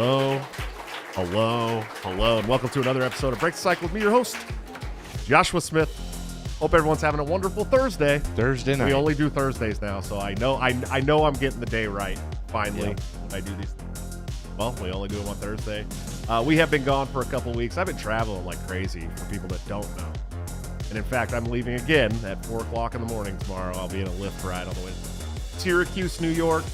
Hello, hello, and welcome to another episode of Break the Cycle with me, your host, Joshua Smith. Hope everyone's having a wonderful Thursday. Thursday night. We only do Thursdays now, so I know I'm getting the day right. Finally, when I do these. Well, we only do them on Thursday. We have been gone for a couple weeks. I've been traveling like crazy. For people that don't know, and in fact, I'm leaving again at 4 o'clock in the morning tomorrow. I'll be in a Lyft ride on the way to Syracuse, New York.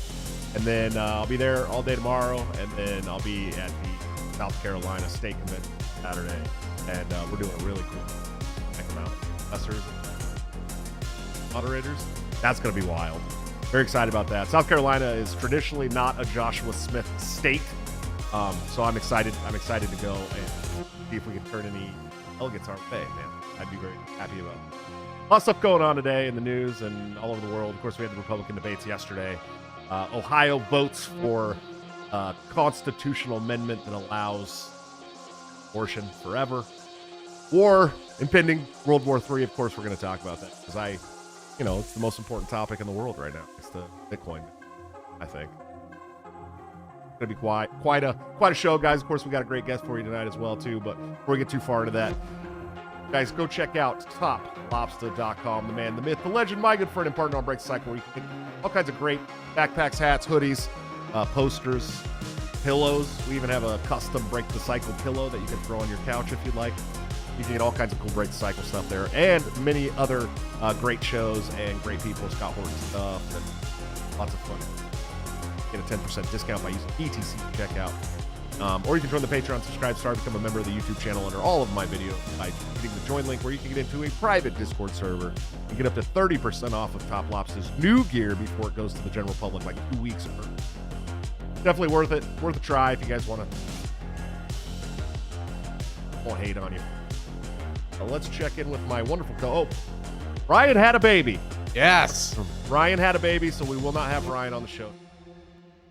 And then I'll be there all day tomorrow, and then I'll be at the South Carolina State Convention Saturday, and we're doing a really cool check them out. Professors, moderators. That's going to be wild. Very excited about that. South Carolina is traditionally not a Joshua Smith state, so I'm excited. I'm excited to go and see if we can turn any delegates our way, man. I'd be very happy about it. A lot of stuff going on today in the news and all over the world. Of course, we had the Republican debates yesterday. Ohio votes for a constitutional amendment that allows abortion forever. War impending, World War III. Of course, we're going to talk about that because it's the most important topic in the world right now. It's the Bitcoin, I think. It's going to be quite a show, guys. Of course, we got a great guest for you tonight as well, too. But before we get too far into that, guys, go check out toplobster.com. The man, the myth, the legend, my good friend and partner on Break the Cycle, where you can get all kinds of great backpacks, hats, hoodies, posters, pillows. We even have a custom Break the Cycle pillow that you can throw on your couch if you'd like. You can get all kinds of cool Break the Cycle stuff there, and many other great shows and great people, Scott Horton stuff, and lots of fun. Get a 10% discount by using ETC to check out. Or you can join the Patreon, subscribe, start, become a member of the YouTube channel under all of my videos by hitting the join link where you can get into a private Discord server and get up to 30% off of Top Lobster's new gear before it goes to the general public like 2 weeks early. Definitely worth it. Worth a try if you guys want to. I won't hate on you. Let's check in with my wonderful Ryan had a baby. Yes. Ryan had a baby, so we will not have Ryan on the show.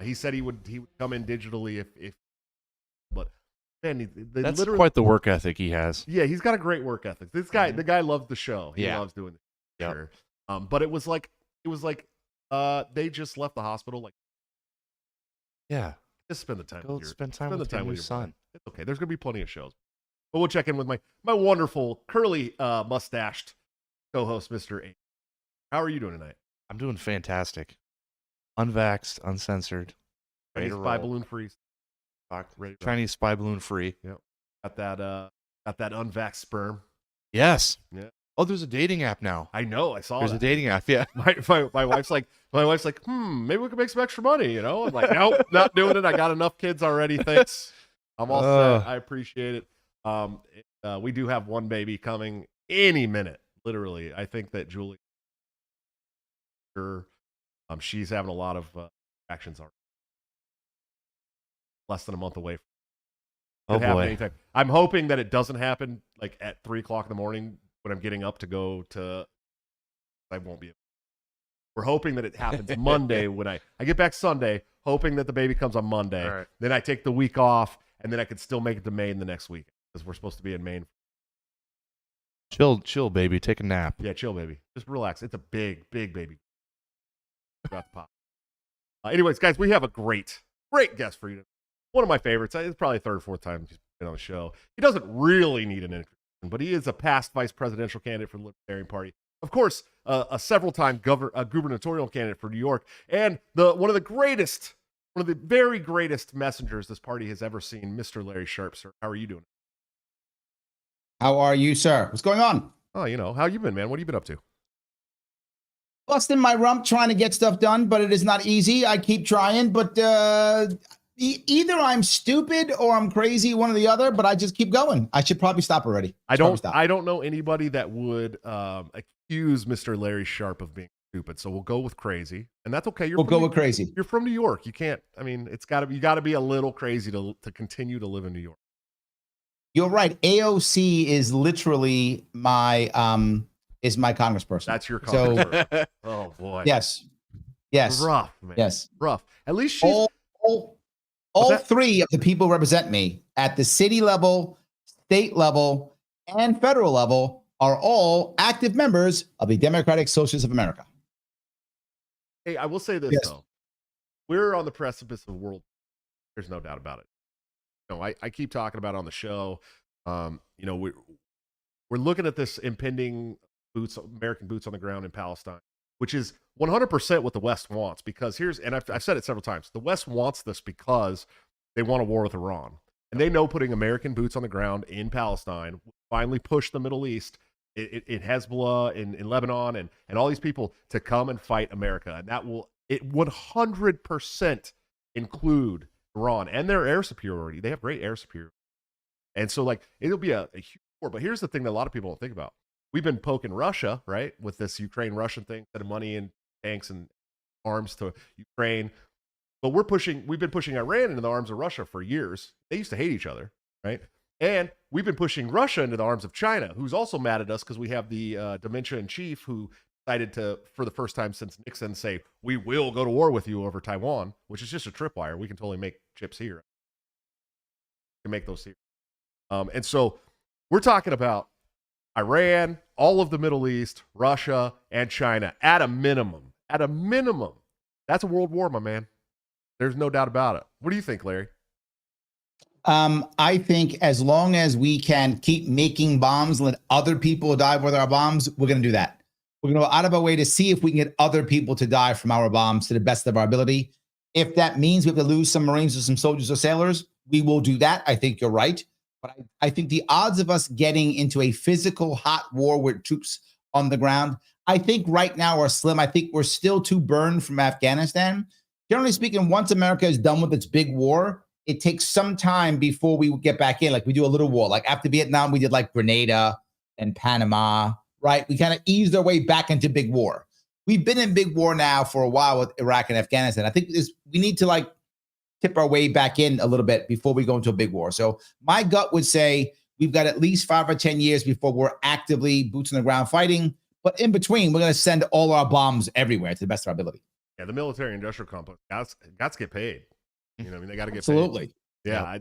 He said he would come in digitally if but man, that's quite the work ethic he has. Yeah, he's got a great work ethic. This guy, the guy loves the show. He loves doing this. Yep. Sure. But it was like they just left the hospital. Just spend the time. Go spend time with your son. It's okay. There's gonna be plenty of shows. But we'll check in with my wonderful curly mustached co-host, Mr. A. How are you doing tonight? I'm doing fantastic. Unvaxxed, uncensored. Chinese spy balloon free. Chinese spy balloon free. Yep. Got that unvaxxed sperm. Yes. Yeah. Oh, there's a dating app now. I know. I saw. There's a dating app. Yeah. My wife's like, maybe we can make some extra money. I'm like, nope, not doing it. I got enough kids already. Thanks. I'm all set. I appreciate it. We do have one baby coming any minute. Literally, I think that Julie. She's having a lot of actions already. Less than a month away. Oh boy! Anytime. I'm hoping that it doesn't happen like at 3 o'clock in the morning when I'm getting up to go to. I won't be. We're hoping that it happens Monday when I get back Sunday, hoping that the baby comes on Monday. Right. Then I take the week off, and then I could still make it to Maine the next week because we're supposed to be in Maine. Chill, baby. Take a nap. Yeah, chill, baby. Just relax. It's a big baby. About to pop. Anyways, guys, we have a great guest for you. One of my favorites. It's probably third or fourth time he's been on the show. He doesn't really need an introduction, but he is a past vice presidential candidate for the Libertarian Party. Of course, a several-time gubernatorial candidate for New York, and one of the very greatest messengers this party has ever seen, Mr. Larry Sharpe, sir. How are you doing? How are you, sir? What's going on? Oh, how you been, man? What have you been up to? Busting my rump trying to get stuff done, but it is not easy. I keep trying, but either I'm stupid or I'm crazy, one or the other, but I just keep going. I should probably stop already. I don't know anybody that would accuse Mr. Larry Sharpe of being stupid, so we'll go with crazy, and that's okay. We'll go with crazy. You're from New York. You can't. I mean, you got to be a little crazy to continue to live in New York. You're right. AOC is literally my congressperson. That's your congressperson. Oh boy. Yes. Rough, man. Yes. Rough. At least she's all three of the people who represent me at the city level, state level, and federal level are all active members of the Democratic Socialists of America. Hey, I will say this, though. We're on the precipice of world. There's no doubt about it. I keep talking about on the show. We're looking at this impending American boots on the ground in Palestine, which is 100% what the West wants. Because I've said it several times, the West wants this because they want a war with Iran. And they know putting American boots on the ground in Palestine will finally push the Middle East, it Hezbollah in Lebanon and all these people to come and fight America. And that will 100% include Iran and their air superiority. They have great air superiority. And so it'll be a huge war. But here's the thing that a lot of people don't think about. We've been poking Russia, right, with this Ukraine-Russian thing, sending money and tanks and arms to Ukraine. But we've been pushing Iran into the arms of Russia for years. They used to hate each other, right? And we've been pushing Russia into the arms of China, who's also mad at us because we have the dementia in chief who decided to, for the first time since Nixon, say, we will go to war with you over Taiwan, which is just a tripwire. We can totally make chips here. We can make those here. And so we're talking about Iran, all of the Middle East, Russia, and China at a minimum. At a minimum. That's a world war, my man. There's no doubt about it. What do you think, Larry? I think as long as we can keep making bombs, let other people die with our bombs, we're going to do that. We're going to go out of our way to see if we can get other people to die from our bombs to the best of our ability. If that means we have to lose some Marines or some soldiers or sailors, we will do that. I think you're right. But I think the odds of us getting into a physical hot war with troops on the ground, I think right now are slim. I think we're still too burned from Afghanistan. Generally speaking, once America is done with its big war, it takes some time before we get back in. Like we do a little war. Like after Vietnam, we did like Grenada and Panama, right? We kind of eased our way back into big war. We've been in big war now for a while with Iraq and Afghanistan. I think we need to tip our way back in a little bit before we go into a big war. So my gut would say we've got at least 5 or 10 years before we're actively boots on the ground fighting. But in between, we're going to send all our bombs everywhere to the best of our ability. Yeah, the military-industrial complex got to get paid. They got to get Absolutely. paid. Yeah.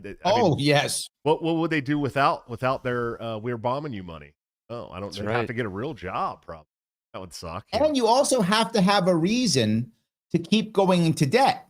Yes. What would they do without their we're bombing you money? Oh, I don't. They have to get a real job. Probably that would suck. And you also have to have a reason to keep going into debt.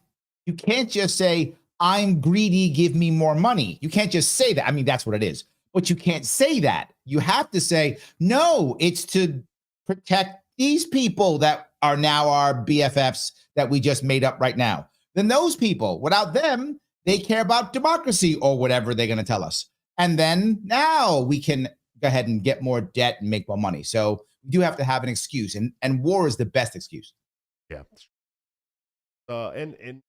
You can't just say, I'm greedy, give me more money. You can't just say that. I mean, that's what it is. But you can't say that. You have to say, no, it's to protect these people that are now our BFFs that we just made up right now. Then those people, without them, they care about democracy or whatever they're going to tell us. And then now we can go ahead and get more debt and make more money. So we do have to have an excuse. And war is the best excuse. Yeah. And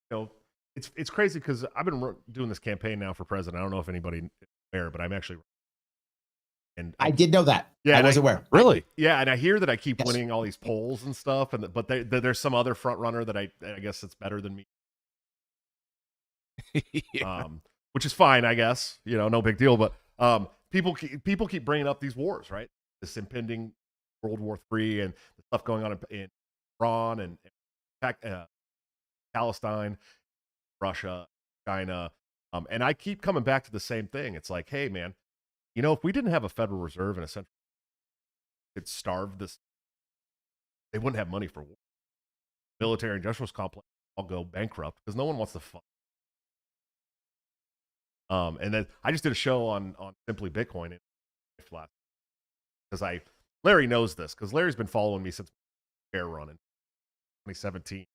it's crazy because I've been doing this campaign now for president. I don't know if anybody is aware, but I'm actually. And I did know that. Yeah, I was aware. Really? Yeah, and I hear that I keep winning all these polls and stuff, but there's some other front runner that I guess it's better than me. Which is fine, I guess. No big deal. But people keep bringing up these wars, right? This impending World War III and the stuff going on in Iran and Palestine, Russia, China, and I keep coming back to the same thing. It's like, hey, man, if we didn't have a Federal Reserve and a central, it'd starve this. They wouldn't have money for war. Military industrial complex all go bankrupt because no one wants to fight. And then I just did a show on Simply Bitcoin because Larry knows this because Larry's been following me since fair run in 2017. In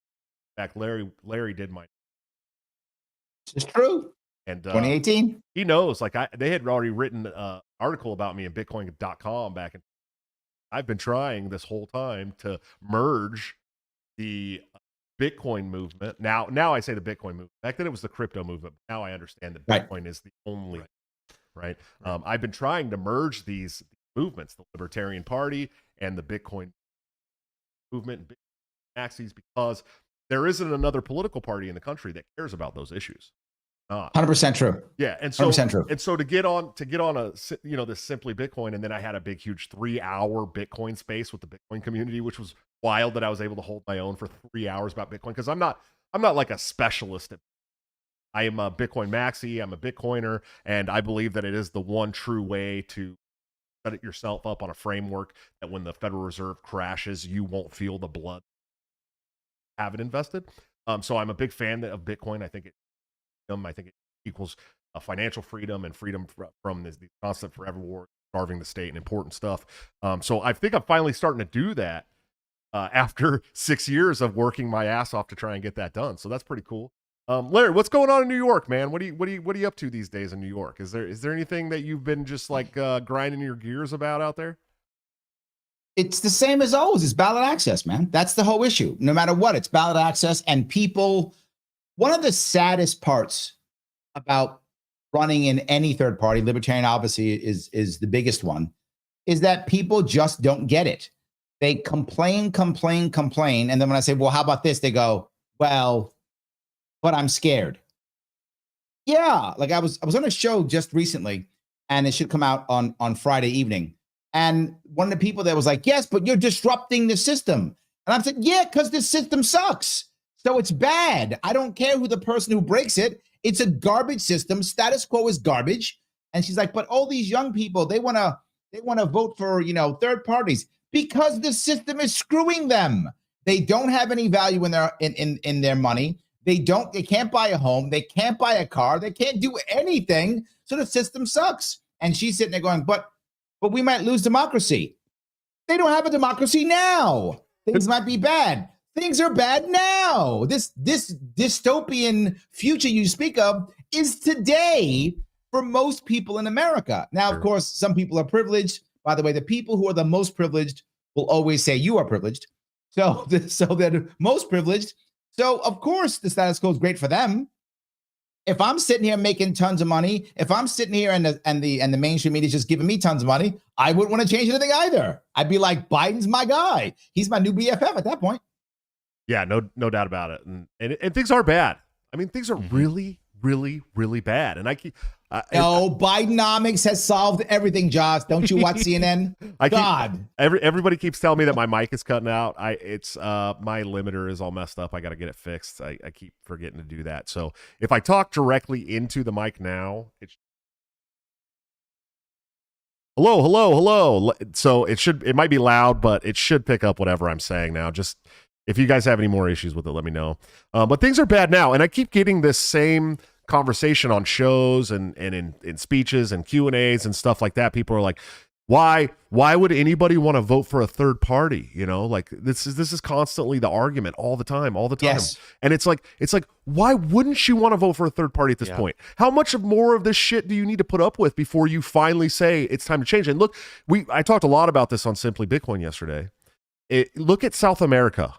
fact, Larry did my. It's true. And 2018. He knows. They had already written an article about me in Bitcoin.com back in. I've been trying this whole time to merge the Bitcoin movement. Now I say the Bitcoin movement. Back then it was the crypto movement. Now I understand that Bitcoin is the only, right? I've been trying to merge these movements, the Libertarian Party and the Bitcoin movement, axes, because there isn't another political party in the country that cares about those issues. 100% true. Yeah, and so 100% true. And so to get on a this Simply Bitcoin, and then I had a big huge 3-hour Bitcoin space with the Bitcoin community, which was wild that I was able to hold my own for 3 hours about Bitcoin because I'm not like a specialist. I am a Bitcoin maxi. I'm a Bitcoiner, and I believe that it is the one true way to set it yourself up on a framework that when the Federal Reserve crashes, you won't feel the blood. Have it invested. So I'm a big fan of Bitcoin. I think it equals financial freedom and freedom from this constant forever war, starving the state and important stuff. So I think I'm finally starting to do that after 6 years of working my ass off to try and get that done. So that's pretty cool. Larry, what's going on in New York, man? What are you up to these days in New York? Is there anything that you've been just like grinding your gears about out there? It's the same as always. It's ballot access, man. That's the whole issue. No matter what, it's ballot access. And people, one of the saddest parts about running in any third party, libertarian obviously is the biggest one, is that people just don't get it. They complain. And then when I say, well, how about this? They go, well, but I'm scared. Yeah. Like I was on a show just recently, and it should come out on Friday evening. And one of the people that was like, yes, but you're disrupting the system. And I'm saying, yeah, because the system sucks. So it's bad. I don't care who the person who breaks it. It's a garbage system. Status quo is garbage. And she's like, but all these young people, they want to vote for, third parties because the system is screwing them. They don't have any value in their money. They can't buy a home. They can't buy a car. They can't do anything. So the system sucks. And she's sitting there going, but we might lose democracy. They don't have a democracy now. Things might be bad. Things are bad now. This dystopian future you speak of is today for most people in America. Now, of course, some people are privileged. By the way, the people who are the most privileged will always say you are privileged. So they're most privileged. So, of course, the status quo is great for them. If I'm sitting here making tons of money, if I'm sitting here and the mainstream media is just giving me tons of money, I wouldn't want to change anything either. I'd be like, Biden's my guy. He's my new BFF at that point. Yeah, no doubt about it. And things are bad. I mean, things are really, really, really bad. And Bidenomics has solved everything, Josh. Don't you watch CNN? Everybody keeps telling me that my mic is cutting out. It's my limiter is all messed up. I got to get it fixed. I keep forgetting to do that. So if I talk directly into the mic now, it's hello. So it might be loud, but it should pick up whatever I'm saying now. Just if you guys have any more issues with it, let me know. But things are bad now, and I keep getting this same conversation on shows and in speeches and Q&As and stuff like that. People are like, why would anybody want to vote for a third party? Like this is constantly the argument all the time. Yes. And it's like, why wouldn't you want to vote for a third party at this point? How much more of this shit do you need to put up with before you finally say it's time to change? And look, I talked a lot about this on Simply Bitcoin yesterday. Look at South America.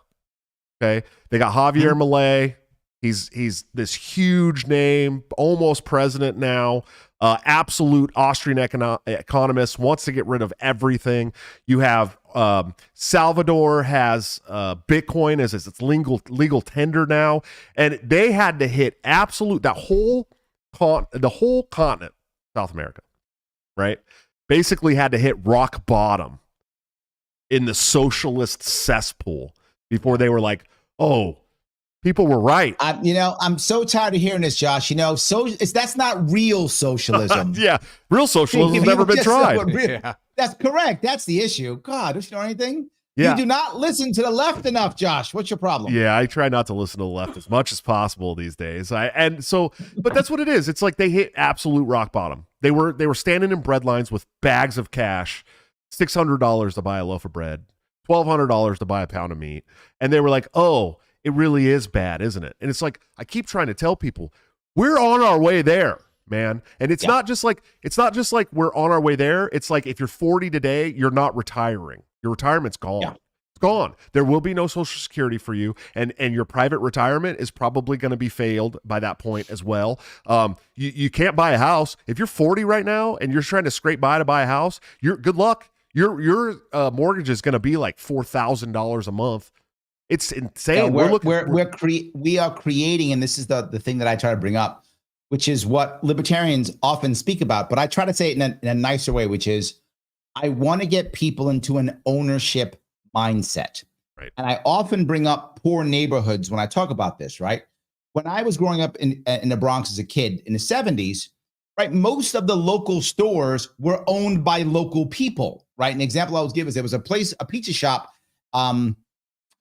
Okay. They got Javier Milei. He's this huge name, almost president now, absolute Austrian economist, wants to get rid of everything. You have Salvador has Bitcoin as its legal tender now, and they had to hit the whole continent, South America, right? Basically had to hit rock bottom in the socialist cesspool before they were like, oh, people were right. I'm so tired of hearing this, Josh. That's not real socialism. Yeah, real socialism has never been tried. That's correct. That's the issue. God, don't you know anything? Yeah. You do not listen to the left enough, Josh. What's your problem? Yeah, I try not to listen to the left as much as possible these days. But that's what it is. It's like they hit absolute rock bottom. They were standing in bread lines with bags of cash, $600 to buy a loaf of bread, $1,200 to buy a pound of meat, and they were like, "Oh, it really is bad, isn't it?" And it's like, I keep trying to tell people, we're on our way there, man. And it's not just like we're on our way there. It's like, if you're 40 today, you're not retiring. Your retirement's gone. Yeah. It's gone. There will be no Social Security for you. And your private retirement is probably going to be failed by that point as well. You can't buy a house. If you're 40 right now and you're trying to scrape by to buy a house, good luck. Your mortgage is going to be like $4,000 a month. It's insane. We are creating, and this is the thing that I try to bring up, which is what libertarians often speak about, but I try to say it in a nicer way, which is, I want to get people into an ownership mindset. Right. And I often bring up poor neighborhoods when I talk about this, right? When I was growing up in the Bronx as a kid in the 70s, right, most of the local stores were owned by local people, right? An example I always give is there was a pizza shop on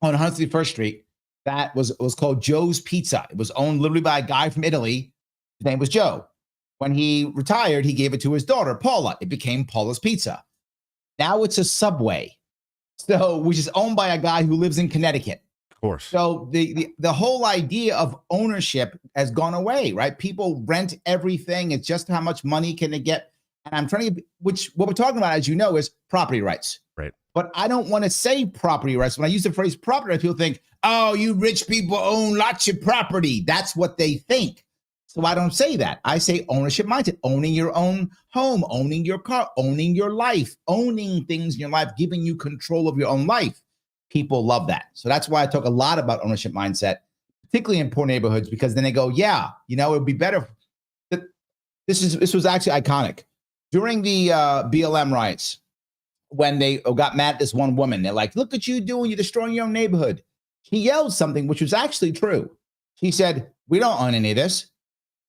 131st Street that was called Joe's Pizza. It was owned literally by a guy from Italy. His name was Joe. When he retired, he gave it to his daughter, Paula. It became Paula's Pizza. Now it's a Subway, so which is owned by a guy who lives in Connecticut. Of course. So the whole idea of ownership has gone away, right? People rent everything. It's just how much money can they get. And I'm trying to, which what we're talking about, as you know, is property rights. Right. But I don't want to say property rights. When I use the phrase property rights, people think, oh, you rich people own lots of property. That's what they think. So I don't say that. I say ownership mindset, owning your own home, owning your car, owning your life, owning things in your life, giving you control of your own life. People love that. So that's why I talk a lot about ownership mindset, particularly in poor neighborhoods, because then they go, yeah, you know, it would be better. This was actually iconic. During the BLM riots, when they got mad at this one woman, they're like, look at you doing, you're destroying your own neighborhood. She yelled something, which was actually true. She said, we don't own any of this.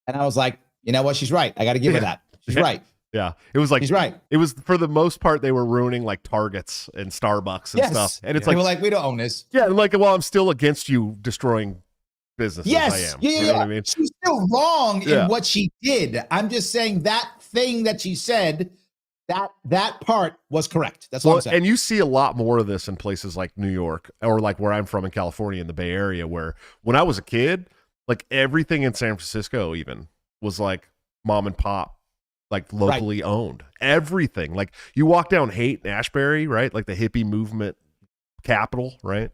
And I was like, you know what? She's right. I got to give her that. She's right. Yeah. It was like, she's right. It was, for the most part, they were ruining like Targets and Starbucks and stuff. And it's like, they were like, we don't own this. Yeah. Like, well, I'm still against you destroying businesses. Yes. I am. Yeah. You know what I mean? She's still wrong in what she did. I'm just saying that thing that she said, that part was correct. That's what I'm saying. And you see a lot more of this in places like New York, or like where I'm from in California, in the Bay Area, where when I was a kid, like everything in San Francisco even was like mom and pop, like locally owned. Everything. Like you walk down Haight and Ashbury, right? Like the hippie movement capital, right?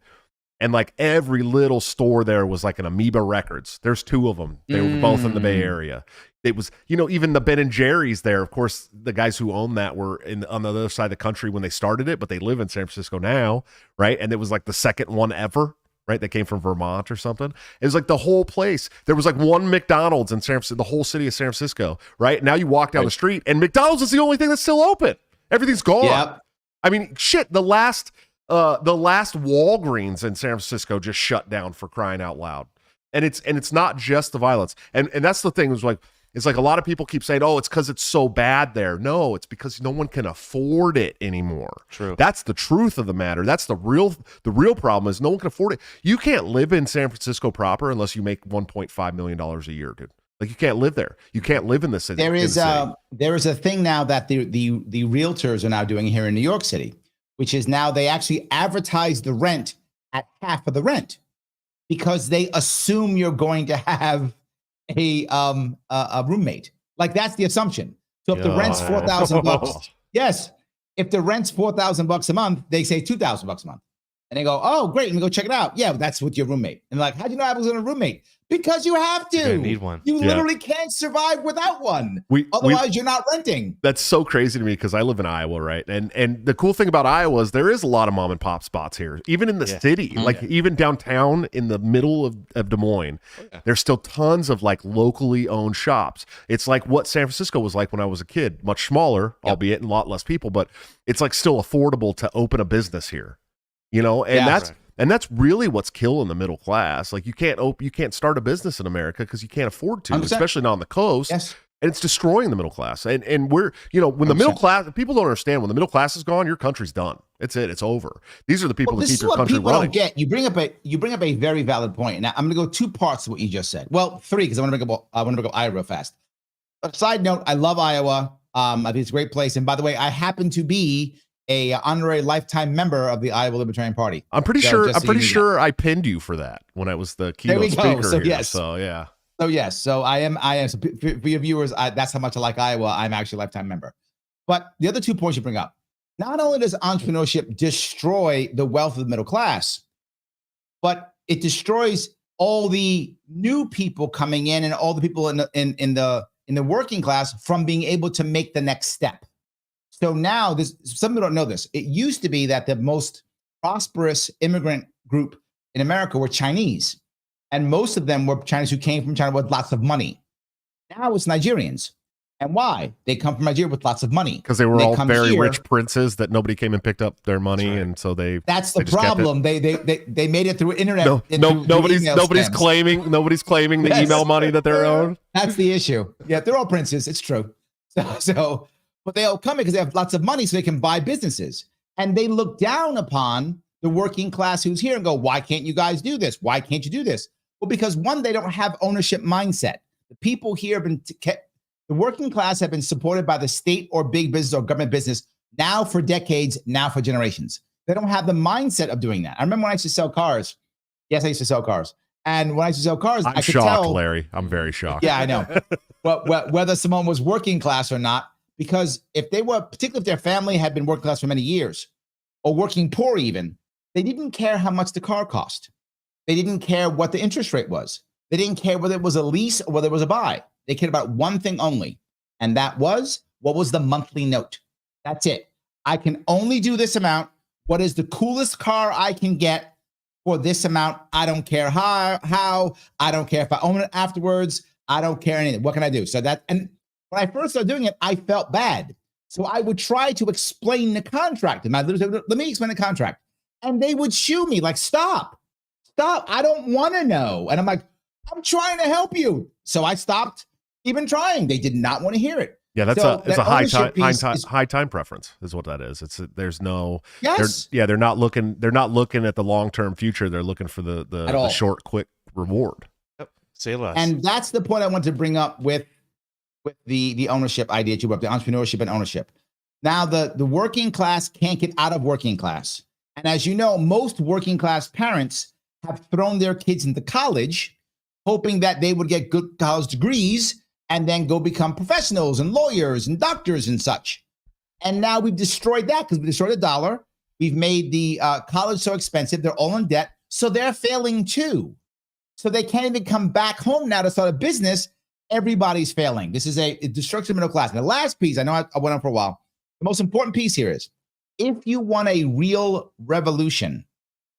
And like every little store there was like an Amoeba Records. There's two of them. They were both in the Bay Area. It was, you know, even the Ben and Jerry's there. Of course, the guys who owned that were on the other side of the country when they started it, but they live in San Francisco now, right? And it was like the second one ever, right? That came from Vermont or something. It was like the whole place. There was like one McDonald's in San Francisco, the whole city of San Francisco, right? Now you walk down the street and McDonald's is the only thing that's still open. Everything's gone. Yep. I mean, shit, the last Walgreens in San Francisco just shut down, for crying out loud. And it's not just the violence. And that's the thing, is like, it's like a lot of people keep saying, oh, it's because it's so bad there. No, it's because no one can afford it anymore. True. That's the truth of the matter. That's the real problem, is no one can afford it. You can't live in San Francisco proper unless you make $1.5 million a year, dude. Like you can't live there. You can't live in the city. There is a thing now that the realtors are now doing here in New York City, which is now they actually advertise the rent at half of the rent, because they assume you're going to have a roommate. Like that's the assumption. So if the rent's $4,000, yes, if the rent's $4,000 a month, they say $2,000 a month, and they go, oh great, let me go check it out. Yeah, that's with your roommate. And like, how'd you know I was in a roommate? Because you have to. You need one. You literally can't survive without one. Otherwise, you're not renting. That's so crazy to me, because I live in Iowa, right? And the cool thing about Iowa is there is a lot of mom and pop spots here, even in the city, like even downtown in the middle of Des Moines. There's still tons of like locally owned shops. It's like what San Francisco was like when I was a kid, much smaller, albeit, and a lot less people, but it's like still affordable to open a business here, you know? And and that's really what's killing the middle class. Like you can't start a business in America because you can't afford to, 100%. Especially not on the coast. Yes. And it's destroying the middle class. And we're, you know, when the middle class, people don't understand, when the middle class is gone, your country's done. It's it. It's over. These are the people that keep your country running. Don't get. You bring up a very valid point. Now I'm going to go two parts of what you just said. Well, three, because I want to bring up Iowa real fast. A side note, I love Iowa. I think it's a great place. And by the way, I happen to be a honorary lifetime member of the Iowa Libertarian Party. I'm pretty sure I pinned you for that when I was the keynote speaker so, here. Yes. So yeah. So yes. So I am. So for your viewers, that's how much I like Iowa. I'm actually a lifetime member. But the other 2 points you bring up, not only does entrepreneurship destroy the wealth of the middle class, but it destroys all the new people coming in and all the people in the working class from being able to make the next step. So now, some people don't know this. It used to be that the most prosperous immigrant group in America were Chinese. And most of them were Chinese who came from China with lots of money. Now it's Nigerians. And why? They come from Nigeria with lots of money. Because they were all very rich princes that nobody came and picked up their money. Right. And so that's the problem. They made it through internet. Nobody's claiming the email money that they're owed. That's the issue. Yeah, they're all princes. It's true. But they all come in because they have lots of money so they can buy businesses. And they look down upon the working class who's here and go, why can't you guys do this? Why can't you do this? Well, because one, they don't have ownership mindset. The people here have been The working class have been supported by the state or big business or government business now for decades, now for generations. They don't have the mindset of doing that. I remember when I used to sell cars. Yes, I used to sell cars. And when I used to sell cars, I'm I could shocked, tell, Larry. I'm very shocked. Yeah, I know. But whether someone was working class or not, because if they were, particularly if their family had been working class for many years, or working poor even, they didn't care how much the car cost. They didn't care what the interest rate was. They didn't care whether it was a lease or whether it was a buy. They cared about one thing only, and that was, what was the monthly note? That's it. I can only do this amount. What is the coolest car I can get for this amount? I don't care how. I don't care if I own it afterwards. I don't care anything. What can I do? So that, and when I first started doing it, I felt bad. So I would try to explain the contract. And let me explain the contract. And they would shoo me like, stop. I don't want to know. And I'm like, I'm trying to help you. So I stopped even trying. They did not want to hear it. Yeah, it's a high time preference is what that is. There's no, yes. They're not looking at the long-term future. They're looking for the short, quick reward. Yep. Say less. And that's the point I want to bring up with the ownership idea, the entrepreneurship and ownership. Now the working class can't get out of working class. And as you know, most working class parents have thrown their kids into college, hoping that they would get good college degrees and then go become professionals and lawyers and doctors and such. And now we've destroyed that because we destroyed the dollar. We've made the college so expensive. They're all in debt. So they're failing too. So they can't even come back home now to start a business. Everybody's failing. This is a destruction of middle class. And the last piece, I know I went on for a while. The most important piece here is, if you want a real revolution,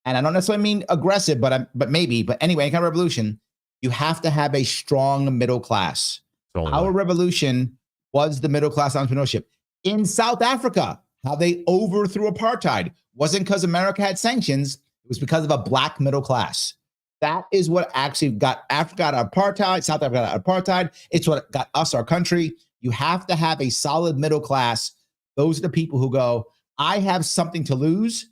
and I don't necessarily mean aggressive, but anyway, any kind of revolution, you have to have a strong middle class. Our revolution was the middle class entrepreneurship. In South Africa, how they overthrew apartheid wasn't because America had sanctions. It was because of a black middle class. That is what actually got Africa out of apartheid, South Africa out of apartheid. It's what got us, our country. You have to have a solid middle class. Those are the people who go, I have something to lose,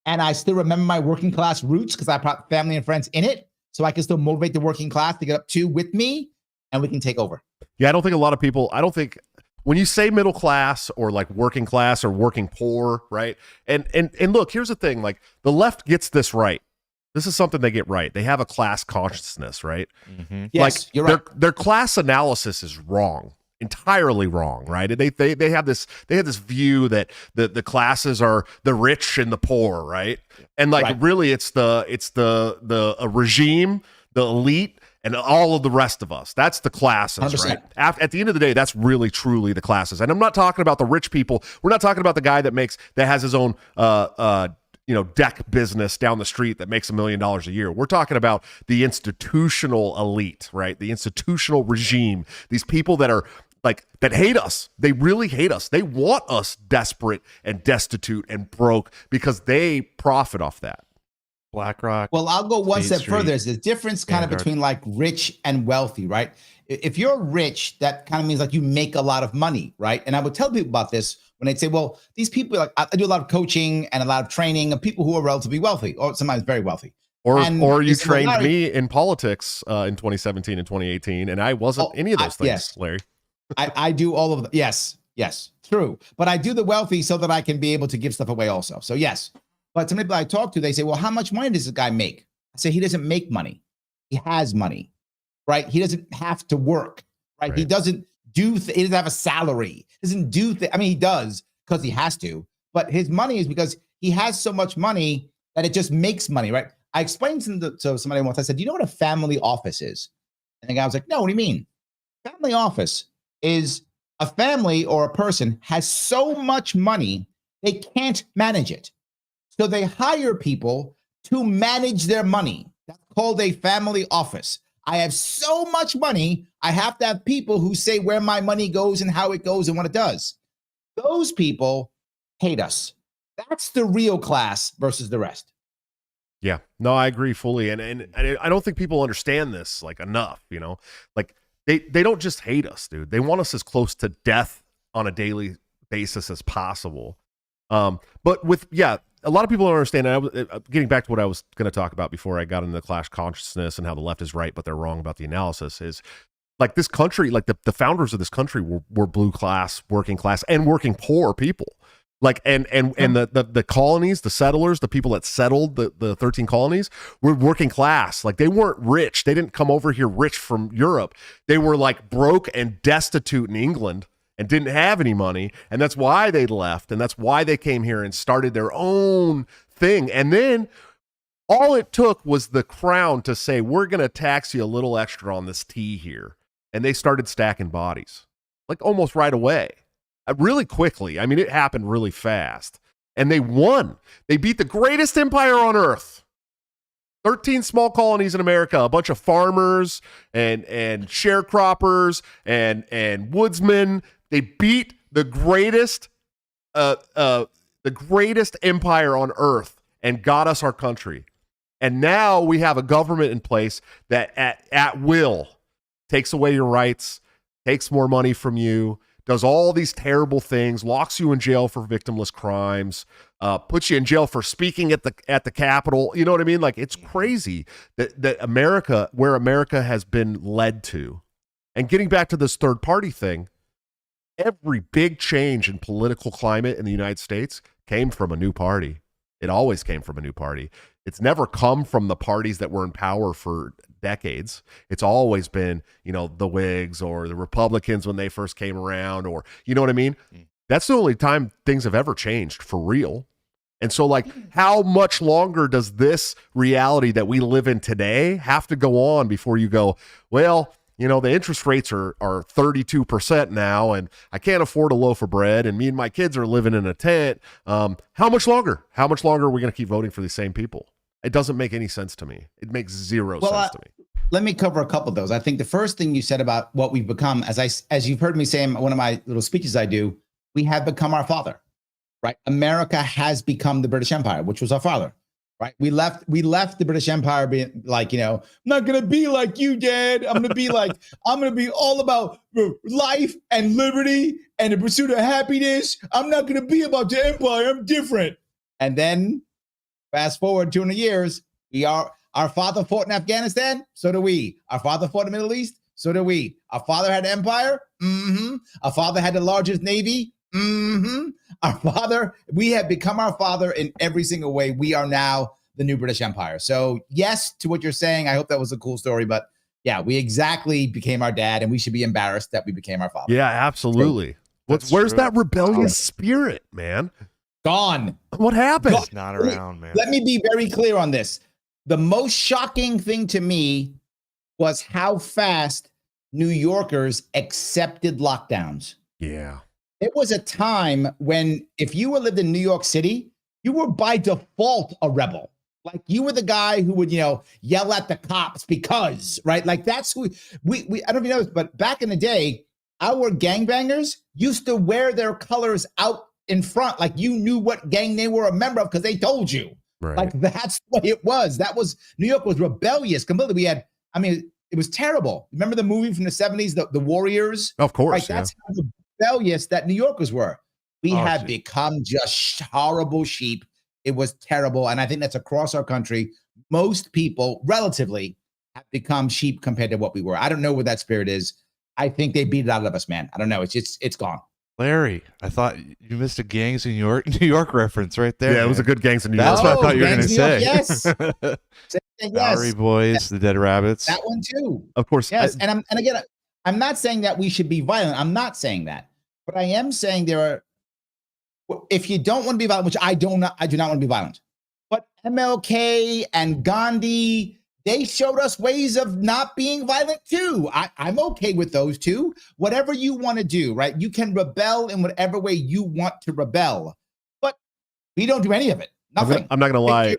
and I still remember my working class roots because I brought family and friends in it, so I can still motivate the working class to get up to with me, and we can take over. Yeah, I don't think a lot of people, when you say middle class or like working class or working poor, right? And look, here's the thing, like the left gets this right. This is something they get right. They have a class consciousness, right? Mm-hmm. Yes, like you're right. Their class analysis is wrong. Entirely wrong, right? They have this view that the classes are the rich and the poor, right? And like really it's the regime, the elite, and all of the rest of us. That's the classes, 100%. right? At the end of the day, that's really truly the classes. And I'm not talking about the rich people. We're not talking about the guy that has his own deck business down the street that makes $1 million a year. We're talking about the institutional elite, right? The institutional regime. These people that are that hate us. They really hate us. They want us desperate and destitute and broke because they profit off that. BlackRock. Well, I'll go one State step further. There's a difference kind of between like rich and wealthy, right? If you're rich, that kind of means like you make a lot of money, right? And I would tell people about this when they'd say, well, these people, like I do a lot of coaching and a lot of training of people who are relatively wealthy or sometimes very wealthy. Or you trained me in politics in 2017 and 2018, and I wasn't any of those things, yes. Larry. I do all of them. Yes, true. But I do the wealthy so that I can be able to give stuff away also. So yes. But some people I talk to, they say, well, how much money does this guy make? I say, he doesn't make money. He has money, right? He doesn't have to work, right? He doesn't he doesn't have a salary. He doesn't do I mean, he does because he has to, but his money is because he has so much money that it just makes money, right? I explained to somebody once, I said, do you know what a family office is? And the guy was like, no, what do you mean? Family office is a family or a person has so much money, they can't manage it. So they hire people to manage their money. That's called a family office. I have so much money, I have to have people who say where my money goes and how it goes and what it does. Those people hate us. That's the real class versus the rest. Yeah, no, I agree fully. And I don't think people understand this like enough, like they don't just hate us, dude. They want us as close to death on a daily basis as possible. But a lot of people don't understand. Getting back to what I was going to talk about before I got into the class consciousness and how the left is right, but they're wrong about the analysis is like this country, like the founders of this country were blue class, working class, and working poor people. Like and the colonies, the settlers, the people that settled the 13 colonies were working class. Like they weren't rich. They didn't come over here rich from Europe. They were like broke and destitute in England and didn't have any money. And that's why they left. And that's why they came here and started their own thing. And then all it took was the crown to say, we're going to tax you a little extra on this tea here. And they started stacking bodies like almost right away. Really quickly. I mean, it happened really fast. And they won. They beat the greatest empire on earth. 13 small colonies in America, a bunch of farmers and sharecroppers and woodsmen. They beat the greatest empire on earth and got us our country. And now we have a government in place that at will takes away your rights, takes more money from you, does all these terrible things, locks you in jail for victimless crimes, puts you in jail for speaking at the Capitol. You know what I mean? Like, it's crazy that America, where America has been led to. And getting back to this third party thing, every big change in political climate in the United States came from a new party. It always came from a new party. It's never come from the parties that were in power for decades. It's always been, the Whigs or the Republicans when they first came around, or, you know what I mean? That's the only time things have ever changed for real. And so, like, how much longer does this reality that we live in today have to go on before you go, well, the interest rates are 32% now, and I can't afford a loaf of bread, and me and my kids are living in a tent. How much longer? How much longer are we going to keep voting for the same people? It doesn't make any sense to me. It makes zero sense to me. Let me cover a couple of those. I think the first thing you said about what we've become, as you've heard me say in one of my little speeches I do, we have become our father, right? America has become the British Empire, which was our father, right? We left the British Empire being like, I'm not going to be like you, Dad. I'm going to be like, I'm going to be all about life and liberty and the pursuit of happiness. I'm not going to be about the empire. I'm different. And then fast forward 200 years, our father fought in Afghanistan, so do we. Our father fought in the Middle East, so do we. Our father had an empire, Our father had the largest navy, We have become our father in every single way. We are now the new British Empire. So yes, to what you're saying, I hope that was a cool story, but yeah, we exactly became our dad, and we should be embarrassed that we became our father. Yeah, absolutely. Where's that rebellious spirit, man? Gone. What happened? It's not around, man. Let me be very clear on this. The most shocking thing to me was how fast New Yorkers accepted lockdowns. Yeah. It was a time when if you lived in New York City, you were by default a rebel. Like you were the guy who would, yell at the cops because, right? Like that's who we I don't even know this, but back in the day, our gangbangers used to wear their colors out in front. Like you knew what gang they were a member of because they told you. Right. Like that's what it was. New York was rebellious completely. It was terrible. Remember the movie from the 70s, the Warriors? Of course. Like that's how rebellious that New Yorkers were. We have become just horrible sheep. It was terrible. And I think that's across our country. Most people relatively have become sheep compared to what we were. I don't know where that spirit is. I think they beat it out of us, man. I don't know. It's gone. Larry, I thought you missed a Gangs in New York reference right there. Yeah, it was a good Gangs in New York. That's what I thought you were going to say. Yes. Bowery Boys, the Dead Rabbits. That one too. Of course. Yes. And again, I'm not saying that we should be violent. I'm not saying that. But I am saying if you don't want to be violent, which I do not want to be violent. But MLK and Gandhi, they showed us ways of not being violent too. I'm okay with those two. Whatever you want to do, right? You can rebel in whatever way you want to rebel. But we don't do any of it. Nothing. I'm not gonna lie.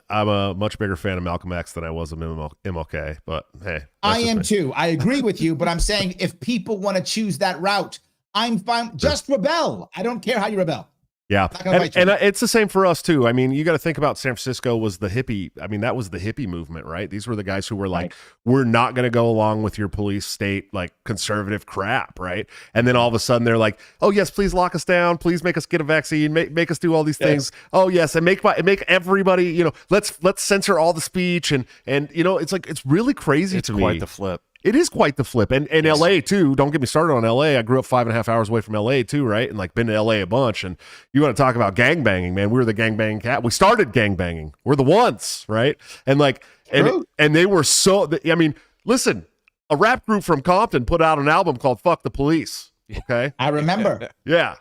I'm a much bigger fan of Malcolm X than I was of MLK. But hey, I am too. I agree with you. But I'm saying if people want to choose that route, I'm fine. Just rebel. I don't care how you rebel. Yeah. And it's the same for us too. I mean, you got to think about San Francisco was the hippie. I mean, that was the hippie movement, right? These were the guys who were like, we're not going to go along with your police state, like conservative crap. Right. And then all of a sudden they're like, oh yes, please lock us down. Please make us get a vaccine, make us do all these things. Oh yes. And make everybody, let's censor all the speech. And it's like, it's really crazy to me. It's quite the flip. It is quite the flip. And LA too. Don't get me started on LA. I grew up 5.5 hours away from LA too, right? And like been to LA a bunch. And you want to talk about gang banging, man. We were the gang banging cat. We started gang banging. We're the ones, right? And like, and they were so, I mean, listen, a rap group from Compton put out an album called Fuck the Police. Okay. I remember. Yeah.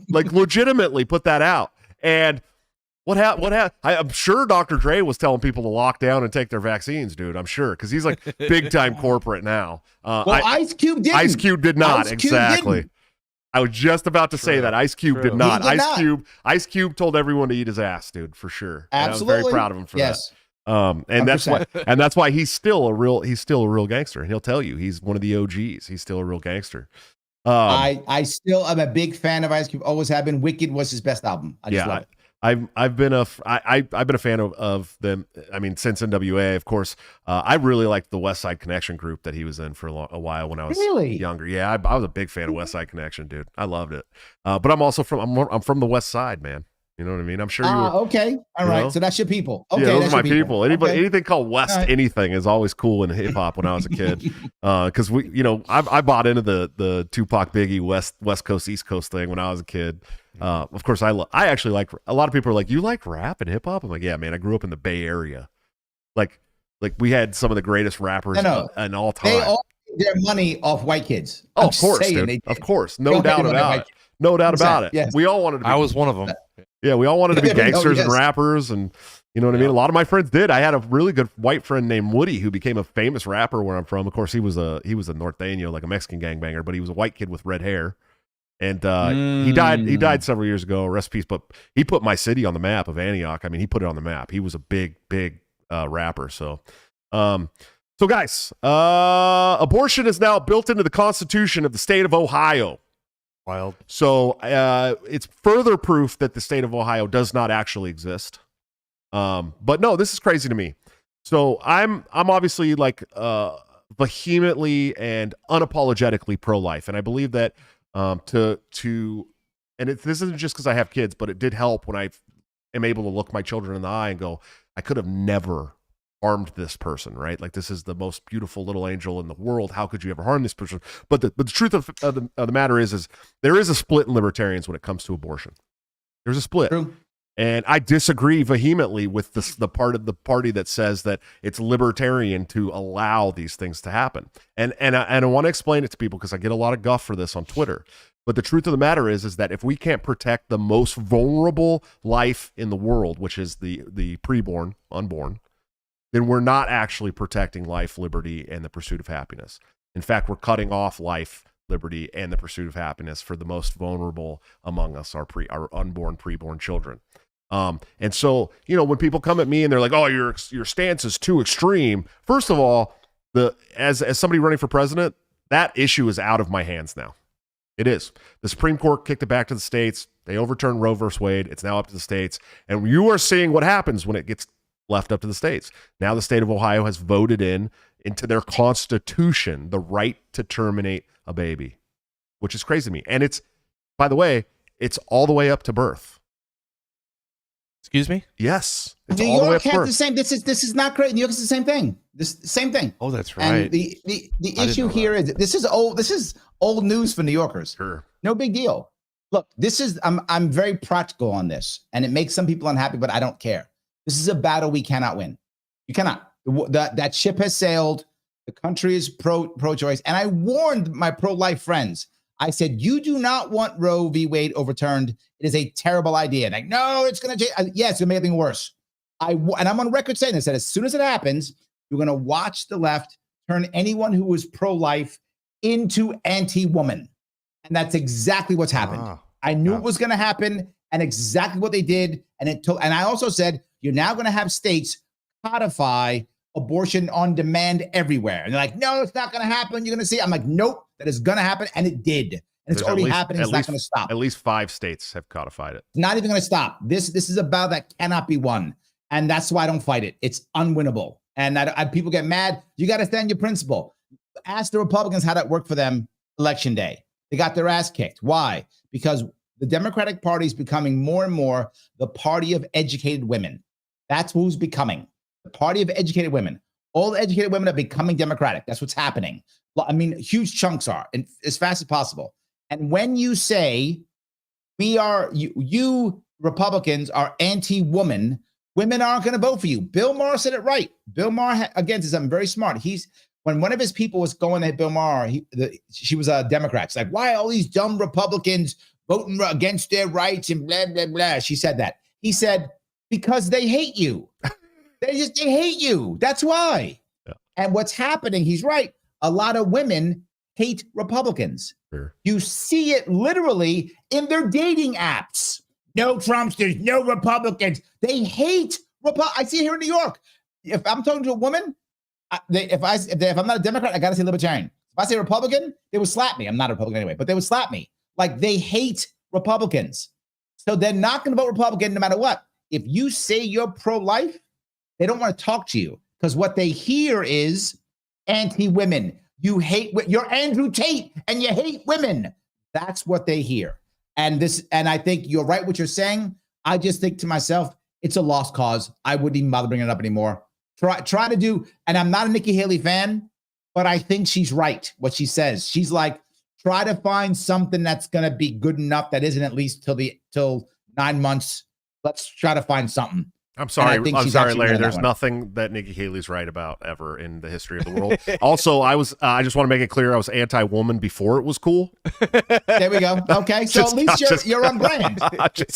Like legitimately put that out. And what happened? I'm sure Dr. Dre was telling people to lock down and take their vaccines, dude. I'm sure. Cause he's like big time corporate now. Well, Ice Cube didn't. Ice Cube did not. Ice Cube exactly. didn't. I was just about to say that Ice Cube did not. He did not. Ice Cube told everyone to eat his ass, dude, for sure. Absolutely. And I was very proud of him for that. And 100%. that's why he's still a real gangster. And he'll tell you he's one of the OGs. He's still a real gangster. I still am a big fan of Ice Cube. Always have been. Wicked was his best album. I just love it. I've been a fan of them. I mean, since NWA, of course. I really liked the West Side Connection group that he was in for a while when I was younger. Yeah, I was a big fan of West Side Connection, dude. I loved it. But I'm also I'm from the West Side, man. You know what I mean? I'm sure you were. Okay. All right. Know? So that's your people. Okay. Yeah, those are my people. Anything called West anything is always cool in hip hop when I was a kid. Because I bought into the Tupac Biggie West Coast East Coast thing when I was a kid. Of course, I actually like. A lot of people are like, "You like rap and hip hop?" I'm like, "Yeah, man. I grew up in the Bay Area. Like we had some of the greatest rappers in all time. They all made their money off white kids. Oh, of course, dude. Of course, no doubt about it. No doubt about it. Yes. We all wanted to be. I was one of them. Yeah, we all wanted to be gangsters and rappers, and you know what I mean. A lot of my friends did. I had a really good white friend named Woody who became a famous rapper where I'm from. Of course, he was a norteño, like a Mexican gangbanger, but he was a white kid with red hair, and he died several years ago. Rest in peace. But he put my city on the map of Antioch. I mean, he put it on the map. He was a big rapper. So guys, abortion is now built into the Constitution of the state of Ohio. Wild. So it's further proof that the state of Ohio does not actually exist. But no, this is crazy to me. So I'm obviously like vehemently and unapologetically pro-life, and I believe that this isn't just because I have kids, but it did help when I am able to look my children in the eye and go, I could have never harmed this person, right? Like, this is the most beautiful little angel in the world. How could you ever harm this person? But the truth of the matter is there is a split in libertarians when it comes to abortion. There's a split. True. And I disagree vehemently with the part of the party that says that it's libertarian to allow these things to happen. And I want to explain it to people because I get a lot of guff for this on Twitter. But the truth of the matter is that if we can't protect the most vulnerable life in the world, which is the preborn, unborn, then we're not actually protecting life, liberty, and the pursuit of happiness. In fact, we're cutting off life, liberty, and the pursuit of happiness for the most vulnerable among us, our unborn, preborn children. And so, when people come at me and they're like, "Oh, your stance is too extreme." First of all, as somebody running for president, that issue is out of my hands now. It is. The Supreme Court kicked it back to the states. They overturned Roe versus Wade. It's now up to the states. And you are seeing what happens when it gets left up to the states. Now the state of Ohio has voted into their constitution the right to terminate a baby, which is crazy to me. And it's, by the way, it's all the way up to birth. Excuse me? Yes. It's New all the way York up to has birth. the same. This is not great. New York is the same thing. Same thing. Oh, that's right. And the issue here is this is old news for New Yorkers. Sure. No big deal. Look, I'm very practical on this, and it makes some people unhappy, but I don't care. This is a battle we cannot win. You cannot. That ship has sailed. The country is pro-choice. And I warned my pro-life friends. I said, you do not want Roe v. Wade overturned. It is a terrible idea. Like, no, it's going to change. Yes, it's going to make everything worse. And I'm on record saying this, that as soon as it happens, you're going to watch the left turn anyone who is pro-life into anti-woman. And that's exactly what's happened. I knew it was going to happen, and exactly what they did. And I also said, you're now going to have states codify abortion on demand everywhere. And they're like, no, it's not going to happen. You're going to see. I'm like, nope, that is going to happen. And it did. And it's already happening. It's not going to stop. At least 5 states have codified it. It's not even going to stop. This is a battle that cannot be won. And that's why I don't fight it. It's unwinnable. And people get mad. You got to stand your principle. Ask the Republicans how that worked for them election day. They got their ass kicked. Why? Because the Democratic Party is becoming more and more the party of educated women. That's who's becoming the party of educated women. All the educated women are becoming Democratic. That's what's happening. I mean, huge chunks are, and as fast as possible. And when you say you Republicans are anti-woman, women aren't going to vote for you. Bill Maher said it right. Bill Maher, again, is something very smart. When one of his people was going at Bill Maher, she was a Democrat. She's like, why are all these dumb Republicans voting against their rights and blah, blah, blah. She said that. He said, because they hate you. They hate you. That's why. Yeah. And what's happening, he's right. A lot of women hate Republicans. Sure. You see it literally in their dating apps. No Trumpsters, no Republicans. They hate I see it here in New York. If I'm talking to a woman, if I'm not a Democrat, I got to say Libertarian. If I say Republican, they would slap me. I'm not a Republican anyway, but they would slap me. Like, they hate Republicans. So they're not going to vote Republican no matter what. If you say you're pro-life, they don't want to talk to you because what they hear is anti-women. You're Andrew Tate and you hate women. That's what they hear. And I think you're right what you're saying. I just think to myself, it's a lost cause. I wouldn't even bother bringing it up anymore. Try to do, and I'm not a Nikki Haley fan, but I think she's right, what she says. She's like, try to find something that's going to be good enough that isn't at least till 9 months. Let's try to find something. I'm sorry, Larry. There's nothing that Nikki Haley's right about ever in the history of the world. Also, I just want to make it clear I was anti-woman before it was cool. There we go. Okay, so at least you're on brand.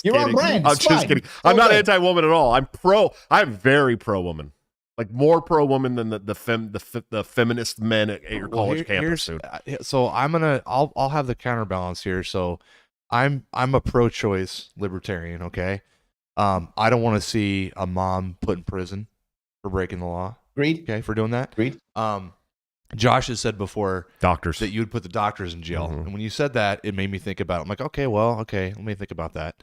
You're on brand. I'm just kidding. I'm not anti-woman at all. I'm very pro-woman. Like, more pro-woman than the feminist men at your college campus. So I'll have the counterbalance here. So I'm a pro-choice libertarian. Okay. I don't want to see a mom put in prison for breaking the law. Agreed. Okay, for doing that. Agreed. Josh has said before, doctors, that you would put the doctors in jail. Mm-hmm. And when you said that, it made me think about it. I'm like, okay, let me think about that.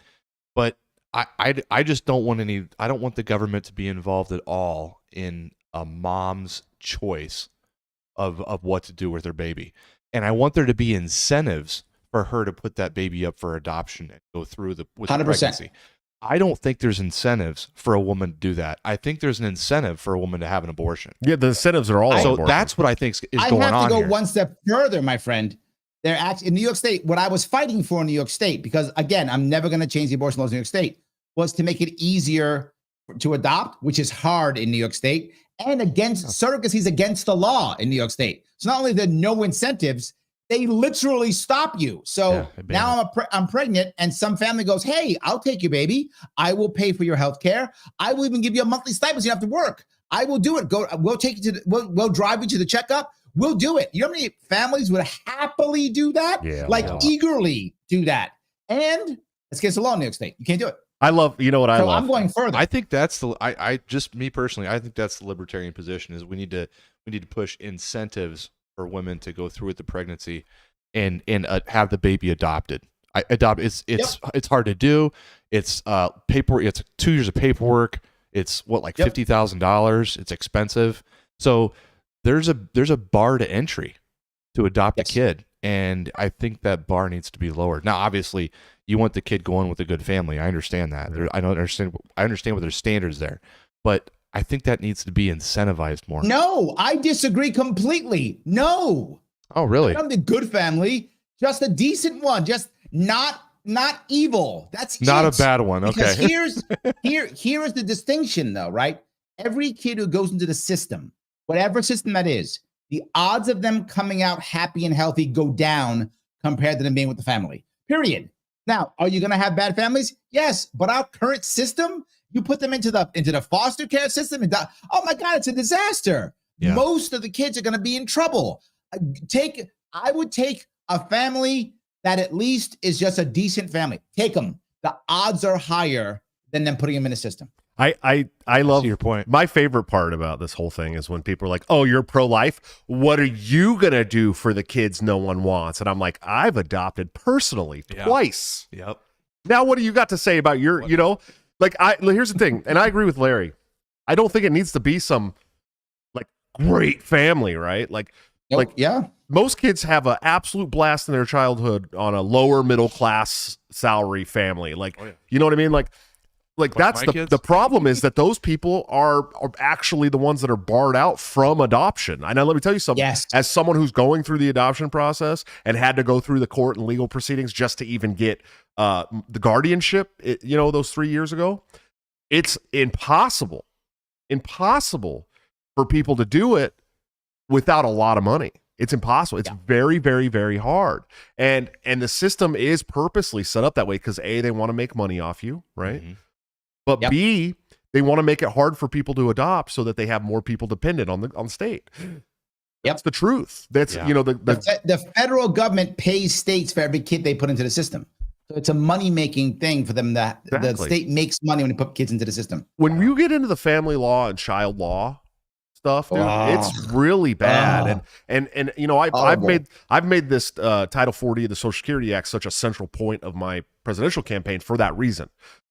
But I just don't want I don't want the government to be involved at all in a mom's choice of what to do with her baby. And I want there to be incentives for her to put that baby up for adoption and go through with 100%. The pregnancy. I don't think there's incentives for a woman to do that. I think there's an incentive for a woman to have an abortion. Yeah, the incentives are all. So that's what I think is going on. I have to go here. one step further, my friend. They're actually in New York State. What I was fighting for in New York State, because again, I'm never going to change the abortion laws in New York State, was to make it easier to adopt, which is hard in New York State, and against surrogacy is against the law in New York State. So not only are there no incentives, they literally stop you. So now I'm pregnant, and some family goes, hey, I'll take your baby. I will pay for your health care. I will even give you a monthly stipend so you don't have to work. I will do it. We'll take you we'll drive you to the checkup. We'll do it. You know how many families would happily do that? Yeah, eagerly do that. And it's against the law in New York State. You can't do it. I love, I love. I'm going further. I think that's I just me personally, I think that's the libertarian position is we need to push incentives for women to go through with the pregnancy and have the baby adopted. It's hard to do. It's paperwork. It's 2 years of paperwork. It's $50,000. It's expensive. So there's a bar to entry to adopt a kid, and I think that bar needs to be lowered. Now, obviously, you want the kid going with a good family. I understand that. I understand what their standards there, but I think that needs to be incentivized more. No, I disagree completely. No. Oh, really? I'm the good family, just a decent one, just not evil. That's not a bad one. Okay. Because here is the distinction, though, right? Every kid who goes into the system, whatever system that is, the odds of them coming out happy and healthy go down compared to them being with the family. Period. Now, are you going to have bad families? Yes, but our current system, you put them into the foster care system, and oh my God, it's a disaster. Yeah. Most of the kids are going to be in trouble. I would take a family that at least is just a decent family. Take them. The odds are higher than them putting them in a system. I love your point. My favorite part about this whole thing is when people are like, oh, you're pro-life. What are you going to do for the kids no one wants? And I'm like, I've adopted personally twice. Yep. Now, what do you got to say about your, here's the thing. And I agree with Larry. I don't think it needs to be some great family, right? Most kids have an absolute blast in their childhood on a lower middle class salary family. You know what I mean? Like My that's kids? the problem is that those people are actually the ones that are barred out from adoption. And now let me tell you something. Yes. As someone who's going through the adoption process and had to go through the court and legal proceedings just to even get the guardianship, those 3 years ago, it's impossible for people to do it without a lot of money. It's impossible. It's very, very, very hard. And the system is purposely set up that way because A, they want to make money off you, right? Mm-hmm. But B, they want to make it hard for people to adopt so that they have more people dependent on the state. That's the truth. That's the federal government pays states for every kid they put into the system. So it's a money-making thing for them that the state makes money when they put kids into the system. When you get into the family law and child law stuff, dude, it's really bad. And I've made this Title 40 of the Social Security Act such a central point of my presidential campaign for that reason.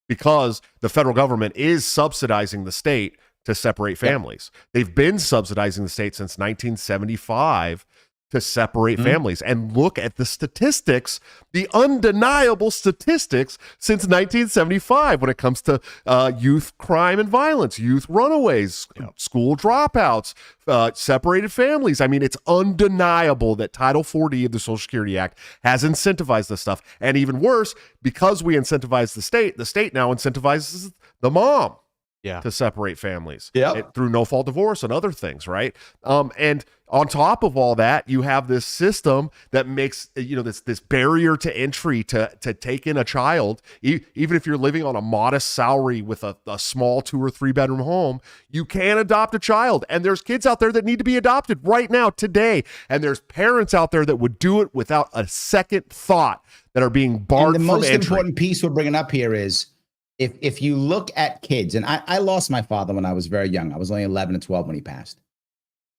Because the federal government is subsidizing the state to separate families. They've been subsidizing the state since 1975 to separate families. And look at the statistics, the undeniable statistics since 1975 when it comes to youth crime and violence, youth runaways, school dropouts, separated families. I mean, it's undeniable that Title 40 of the Social Security Act has incentivized this stuff. And even worse, because we incentivize the state now incentivizes the mom to separate families through no-fault divorce and other things, right? And on top of all that, you have this system that makes this barrier to entry to take in a child. Even if you're living on a modest salary with a small 2 or 3 bedroom home, you can adopt a child. And there's kids out there that need to be adopted right now, today. And there's parents out there that would do it without a second thought that are being barred from entry. And the most important piece we're bringing up here is if you look at kids, and I lost my father when I was very young. I was only 11 or 12 when he passed.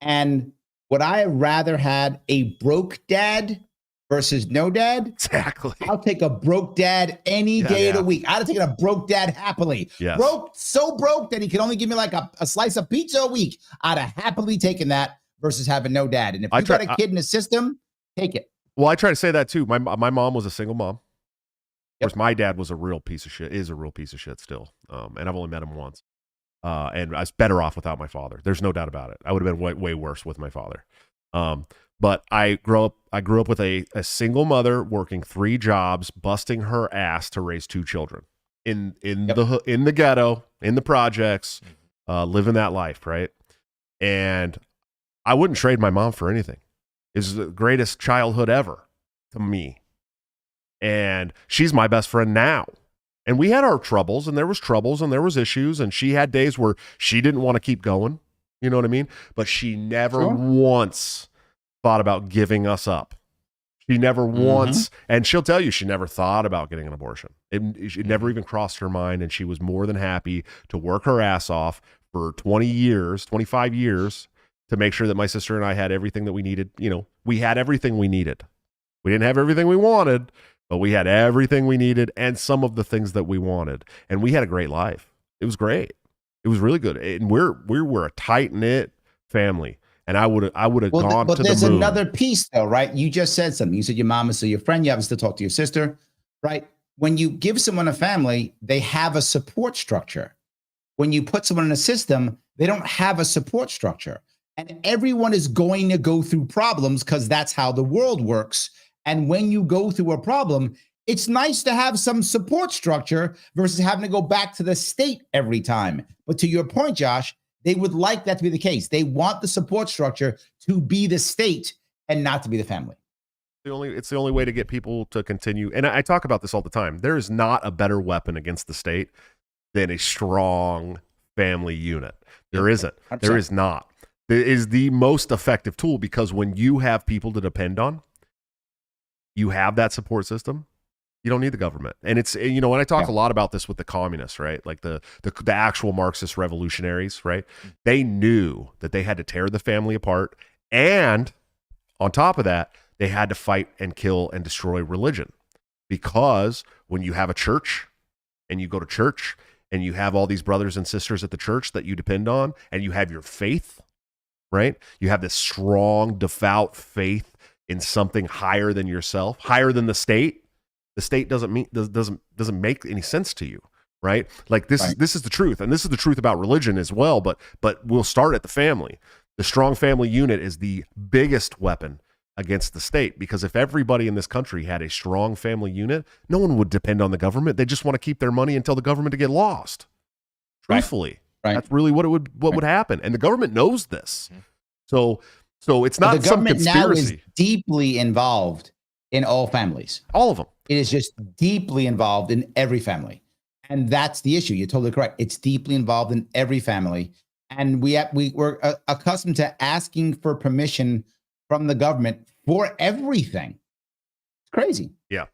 And would I have rather had a broke dad versus no dad? Exactly. I'll take a broke dad any day of the week. I'd have taken a broke dad happily. Yes. So broke that he could only give me like a slice of pizza a week. I'd have happily taken that versus having no dad. And if you got a kid in the system, take it. Well, I try to say that too. My mom was a single mom. Of course, my dad was a real piece of shit, is a real piece of shit still. And I've only met him once. And I was better off without my father. There's no doubt about it. I would have been way worse with my father. But I grew up with a single mother working 3 jobs, busting her ass to raise 2 children in the ghetto, in the projects, living that life, right? And I wouldn't trade my mom for anything. It's the greatest childhood ever to me. And she's my best friend now. And we had our troubles, and there was issues, and she had days where she didn't want to keep going. You know what I mean? But she never once thought about giving us up. She never once, and she'll tell you she never thought about getting an abortion. It never even crossed her mind, and she was more than happy to work her ass off for 25 years to make sure that my sister and I had everything that we needed. We had everything we needed. We didn't have everything we wanted, but we had everything we needed and some of the things that we wanted. And we had a great life. It was great. It was really good. And we were a tight-knit family. And I would have gone to the moon. But there's another piece, though, right? You just said something. You said your mom is still your friend. You haven't still talked to your sister, right? When you give someone a family, they have a support structure. When you put someone in a system, they don't have a support structure. And everyone is going to go through problems because that's how the world works. And when you go through a problem, it's nice to have some support structure versus having to go back to the state every time. But to your point, Josh, they would like that to be the case. They want the support structure to be the state and not to be the family. It's the only way to get people to continue. And I talk about this all the time. There is not a better weapon against the state than a strong family unit. There isn't. 100%. There is not. It is the most effective tool because when you have people to depend on, you have that support system. You don't need the government. And it's, and I talk a lot about this with the communists, right? Like the actual Marxist revolutionaries, right? They knew that they had to tear the family apart. And on top of that, they had to fight and kill and destroy religion. Because when you have a church and you go to church and you have all these brothers and sisters at the church that you depend on and you have your faith, right? You have this strong, devout faith in something higher than yourself, higher than the state. The state doesn't make any sense to you, right? Like this is the truth, and this is the truth about religion as well. But we'll start at the family. The strong family unit is the biggest weapon against the state, because if everybody in this country had a strong family unit, no one would depend on the government. They just want to keep their money and tell the government to get lost. Truthfully, that's really what would happen, and the government knows this. So it's not some conspiracy. The government now is deeply involved in all families. All of them. It is just deeply involved in every family, and that's the issue. You're totally correct. It's deeply involved in every family, and we're accustomed to asking for permission from the government for everything. It's crazy. Yeah,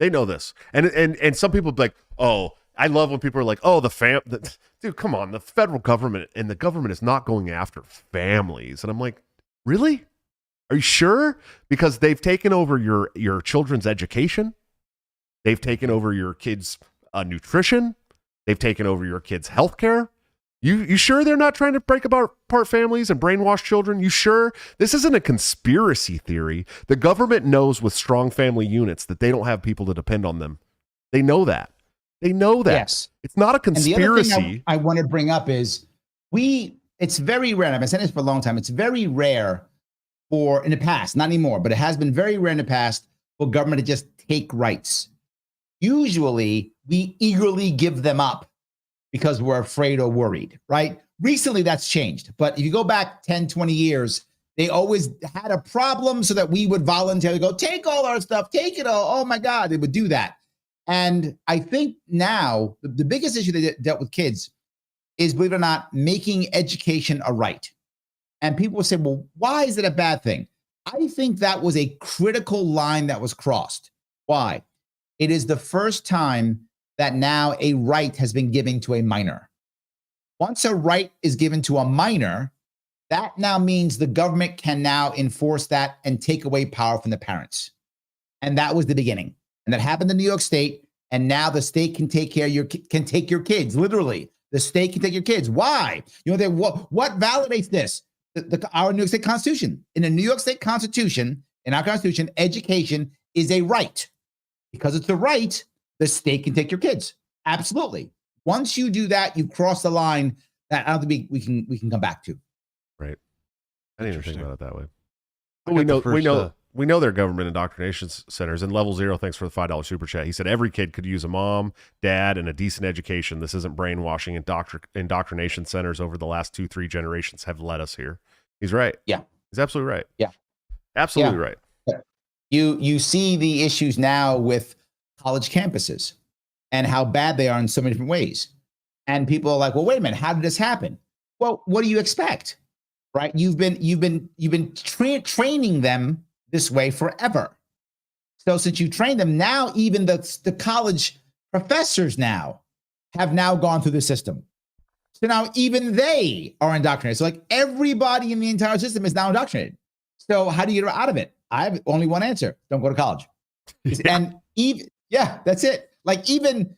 they know this, and some people be like, oh. I love when people are like, oh, dude, come on, the federal government is not going after families. And I'm like, really? Are you sure? Because they've taken over your children's education. They've taken over your kids' nutrition. They've taken over your kids' healthcare. You sure they're not trying to break apart families and brainwash children? You sure? This isn't a conspiracy theory. The government knows with strong family units that they don't have people to depend on them. They know that. They know that. Yes. It's not a conspiracy. And the other thing I want to bring up is it's very rare, and I've been saying this for a long time, it's very rare in the past, not anymore, but it has been very rare in the past for government to just take rights. Usually, we eagerly give them up because we're afraid or worried, right? Recently, that's changed. But if you go back 10, 20 years, they always had a problem so that we would voluntarily go, take all our stuff, take it all. Oh, my God, they would do that. And I think now the biggest issue they dealt with kids is, believe it or not, making education a right. And people will say, well, why is it a bad thing? I think that was a critical line that was crossed. Why? It is the first time that now a right has been given to a minor. Once a right is given to a minor, that now means the government can now enforce that and take away power from the parents. And that was the beginning. And that happened in New York State. And now the state can take your kids. Literally, the state can take your kids. Why? You know, what validates this? Our New York State Constitution. In the New York State Constitution, in our Constitution, education is a right. Because it's a right, the state can take your kids. Absolutely. Once you do that, you cross the line that I don't think we can come back to. Right. I didn't even think about it that way. But we know they're government indoctrination centers. And Level Zero, thanks for the $5 super chat. He said every kid could use a mom, dad, and a decent education. This isn't brainwashing. Indoctrination centers over the last 2-3 generations have led us here. He's right. Yeah. He's absolutely right. Yeah. Absolutely right. You see the issues now with college campuses and how bad they are in so many different ways. And people are like, well, wait a minute, how did this happen? Well, what do you expect? Right? You've been training them this way forever. So since you trained them, now even the college professors now have now gone through the system. So now even they are indoctrinated. So like everybody in the entire system is now indoctrinated. So how do you get out of it? I have only one answer. Don't go to college. And that's it. Like even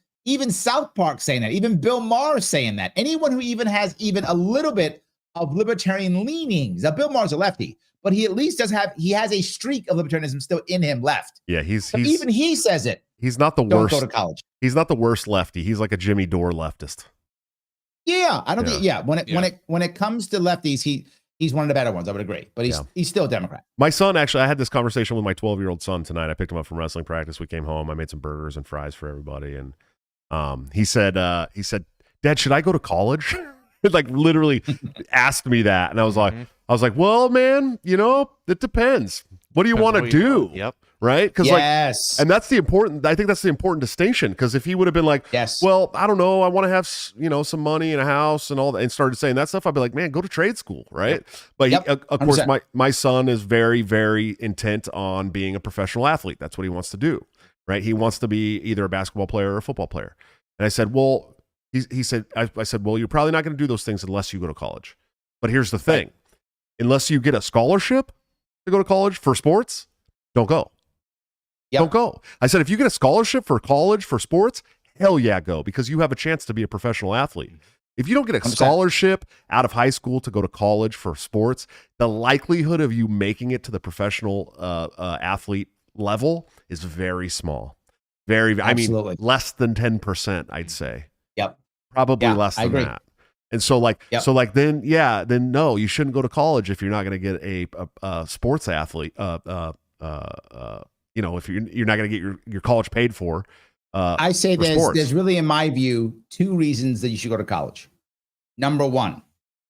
South Park saying that, even Bill Maher saying that. Anyone who even has even a little bit of libertarian leanings. Now, Bill Maher's a lefty, but he at least has a streak of libertarianism still in him left. Yeah, even he says it. He's not the Don't worst. Go to college. He's not the worst lefty. He's like a Jimmy Dore leftist. Yeah, I don't think. Yeah, when it comes to lefties, he's one of the better ones. I would agree, but he's still a Democrat. My son, actually, I had this conversation with my 12-year-old son tonight. I picked him up from wrestling practice. We came home. I made some burgers and fries for everybody, and he said, "Dad, should I go to college?" Like literally asked me that, and I was like, well, man, it depends. What do you want to do? Yep. Right? Because yes. and that's the important. I think that's the important distinction. Because if he would have been like, yes, well, I don't know, I want to have some money and a house and all that, and started saying that stuff, I'd be like, man, go to trade school, right? Yep. But of course, my son is very, very intent on being a professional athlete. That's what he wants to do, right? He wants to be either a basketball player or a football player. And I said, well. He said, I said, well, you're probably not going to do those things unless you go to college. But here's the thing. Unless you get a scholarship to go to college for sports, don't go. Yep. Don't go. I said, if you get a scholarship for college for sports, hell yeah, go, because you have a chance to be a professional athlete. If you don't get a 100%. Scholarship out of high school to go to college for sports, the likelihood of you making it to the professional athlete level is very small. Very, absolutely. I mean, less than 10%, I'd say. probably Yeah, less I than agree. that. And so like, Yep. then no, you shouldn't go to college if you're not going to get a sports athlete. If you're not going to get your college paid for. I say for sports. there's really, in my view, two reasons that you should go to college. Number one,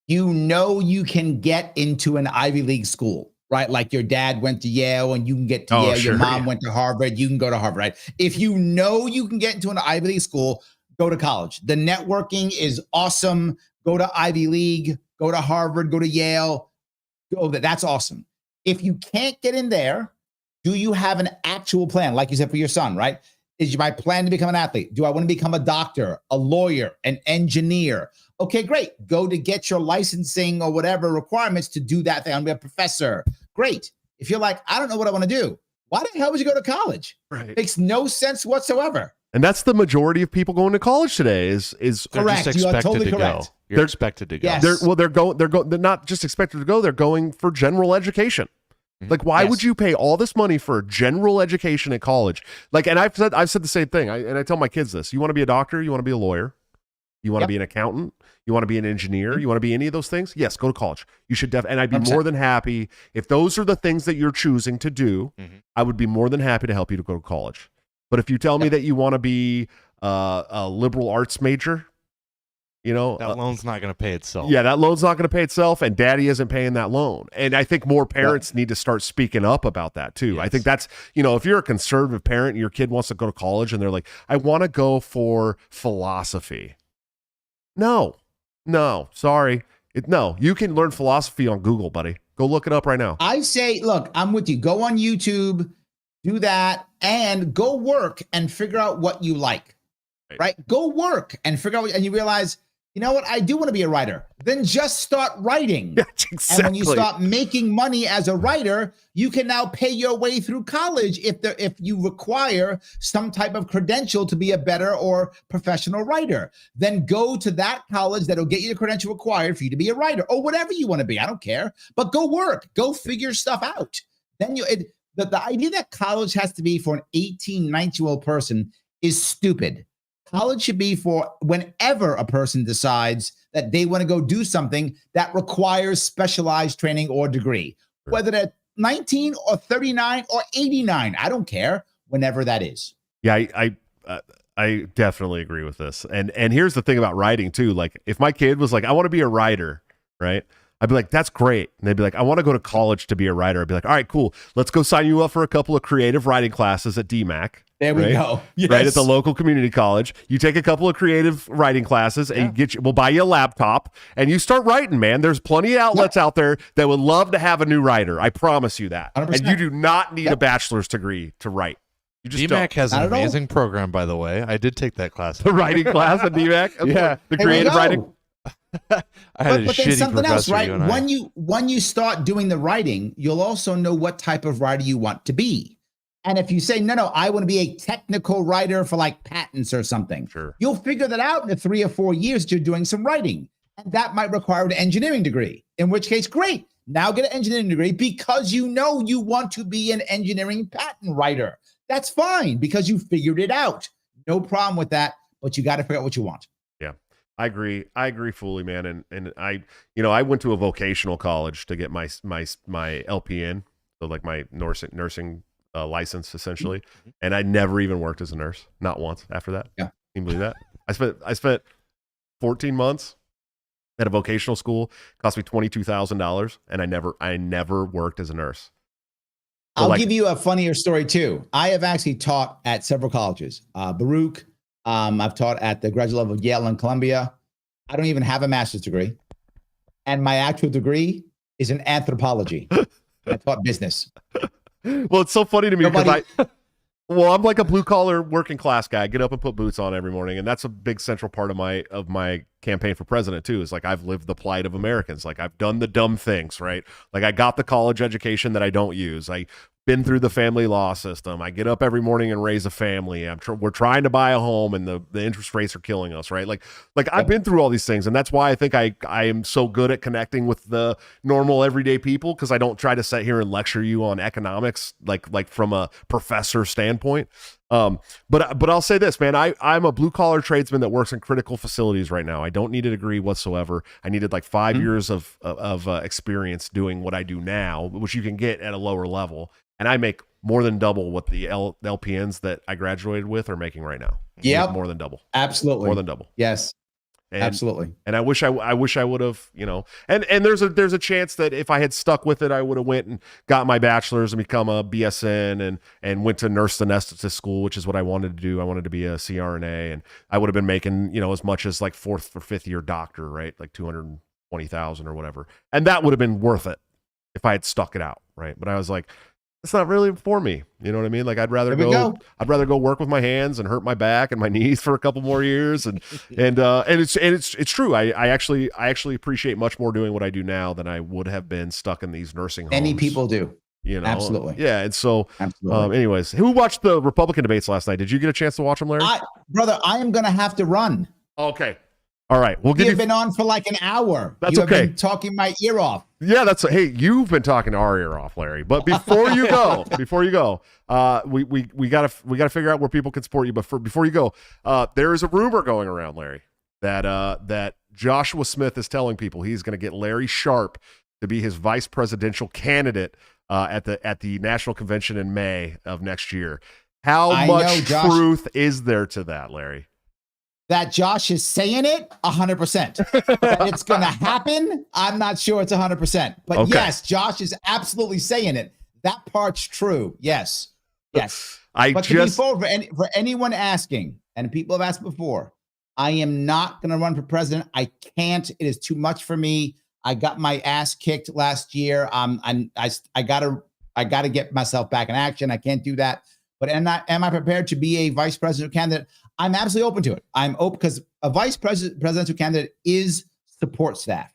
you can get into an Ivy League school, right? Like your dad went to Yale and you can get to Yale. Sure, Your mom went to Harvard. You can go to Harvard, right? If you know you can get into an Ivy League school, go to college. The networking is awesome. Go to Ivy League, go to Harvard, go to Yale. That's awesome. If you can't get in there, do you have an actual plan? Like you said for your son, right? Is my plan to become an athlete? Do I want to become a doctor, a lawyer, an engineer? Okay, great. Go to get your licensing or whatever requirements to do that thing. I'm going to be a professor. Great. If you're like, I don't know what I want to do, why the hell would you go to college? Right. Makes no sense whatsoever. And that's the majority of people going to college today is they're correct. just You are expected totally to correct. go. You're expected to go. Yes. They're not just expected to go, they're going for general education. Like, why would you pay all this money for general education at college? Like, and I've said the same thing. I tell my kids this: you want to be a doctor, you want to be a lawyer, you want to be an accountant, you want to be an engineer, you want to be any of those things. Yes, go to college. You should and I'd be 100%. more than happy if those are the things that you're choosing to do. I would be more than happy to help you to go to college. But if you tell me that you want to be a liberal arts major, that loan's not going to pay itself. Yeah, that loan's not going to pay itself, and daddy isn't paying that loan. And I think more parents need to start speaking up about that too. Yes. I think that's, if you're a conservative parent and your kid wants to go to college and they're like, I want to go for philosophy. No, sorry. No, you can learn philosophy on Google, buddy. Go look it up right now. I say, look, I'm with you. Go on YouTube, do that, and go work and figure out what you like. Right? Go work and figure out, and you realize, you know what? I do want to be a writer. Then just start writing. Yeah, exactly. And when you start making money as a writer, you can now pay your way through college if you require some type of credential to be a better or professional writer. Then go to that college that'll get you the credential required for you to be a writer or whatever you want to be. I don't care. But go work. Go figure stuff out. Then the idea that college has to be for an 18, 19-year-old person is stupid. College should be for whenever a person decides that they want to go do something that requires specialized training or degree, whether they're 19 or 39 or 89. I don't care, whenever that is. Yeah, I definitely agree with this. And here's the thing about writing too. Like, if my kid was like, I want to be a writer, right? I'd be like, that's great. And they'd be like, I want to go to college to be a writer. I'd be like, all right, cool. Let's go sign you up for a couple of creative writing classes at DMAC. There we go. Yes. Right at the local community college. You take a couple of creative writing classes and we'll buy you a laptop and you start writing, man. There's plenty of outlets out there that would love to have a new writer. I promise you that. 100%. And you do not need a bachelor's degree to write. You just DMAC has an Not at all. amazing program, by the way. I did take that class. the writing class at DMAC. Yeah. The There we creative go. writing. I had a But then shitty something else, professor, right? you and I. When you start doing the writing, you'll also know what type of writer you want to be. And if you say, no, I want to be a technical writer for like patents or something, Sure. you'll figure that out in the 3 or 4 years that you're doing some writing. And that might require an engineering degree, in which case, great. Now get an engineering degree because you know you want to be an engineering patent writer. That's fine because you figured it out. No problem with that, but you got to figure out what you want. I agree fully, man. And I went to a vocational college to get my LPN, so like my nursing license essentially. Mm-hmm. And I never even worked as a nurse, not once after that. Yeah. Can you believe that? I spent 14 months at a vocational school, cost me $22,000, and I never worked as a nurse. So I'll give you a funnier story too. I have actually taught at several colleges, Baruch. I've taught at the graduate level of Yale and Columbia. I don't even have a master's degree. And my actual degree is in anthropology. I taught business. Well, it's so funny to me Nobody- because I'm like a blue collar working class guy. I get up and put boots on every morning, and that's a big central part of my campaign for president too. Is like I've lived the plight of Americans. Like I've done the dumb things, right? Like I got the college education that I don't use. I been through the family law system. I get up every morning and raise a family. We're trying to buy a home, and the interest rates are killing us, right? Like I've been through all these things, and that's why I think I am so good at connecting with the normal everyday people, because I don't try to sit here and lecture you on economics like from a professor standpoint. But I'll say this, man. I'm a blue collar tradesman that works in critical facilities right now. I don't need a degree whatsoever. I needed like 5 years of experience doing what I do now, which you can get at a lower level, and I make more than double what the LPNs that I graduated with are making right now. Yeah, more than double. Absolutely, more than double. Yes. Absolutely. And I wish I would have, and there's a chance that if I had stuck with it, I would have went and got my bachelor's and become a BSN and went to nurse anesthetist school, which is what I wanted to do. I wanted to be a CRNA, and I would have been making, as much as like 4th or 5th year doctor, right? Like 220,000 or whatever. And that would have been worth it if I had stuck it out. Right. But I was like, it's not really for me. You know what I mean? Like I'd rather go work with my hands and hurt my back and my knees for a couple more years. And it's true. I actually appreciate much more doing what I do now than I would have been stuck in these nursing homes. Many people do. Absolutely. Yeah. And so, absolutely. Anyways, who watched the Republican debates last night? Did you get a chance to watch them, Larry? Brother, I am going to have to run. Okay. All right. You've been on for like an hour. That's okay. You've been talking my ear off. Yeah, hey, you've been talking our ear off, Larry. But before you go, we gotta figure out where people can support you. But before you go, there is a rumor going around, Larry, that Joshua Smith is telling people he's going to get Larry Sharpe to be his vice presidential candidate at the national convention in May of next year. How much truth is there to that, Larry? That Josh is saying it 100%. That it's going to happen, I'm not sure it's 100%. But okay. Yes, Josh is absolutely saying it. That part's true. Yes. For anyone asking, and people have asked before, I am not going to run for president. I can't. It is too much for me. I got my ass kicked last year. I gotta get myself back in action. I can't do that. But am I prepared to be a vice presidential candidate? I'm absolutely open to it. I'm open because a vice presidential candidate is support staff.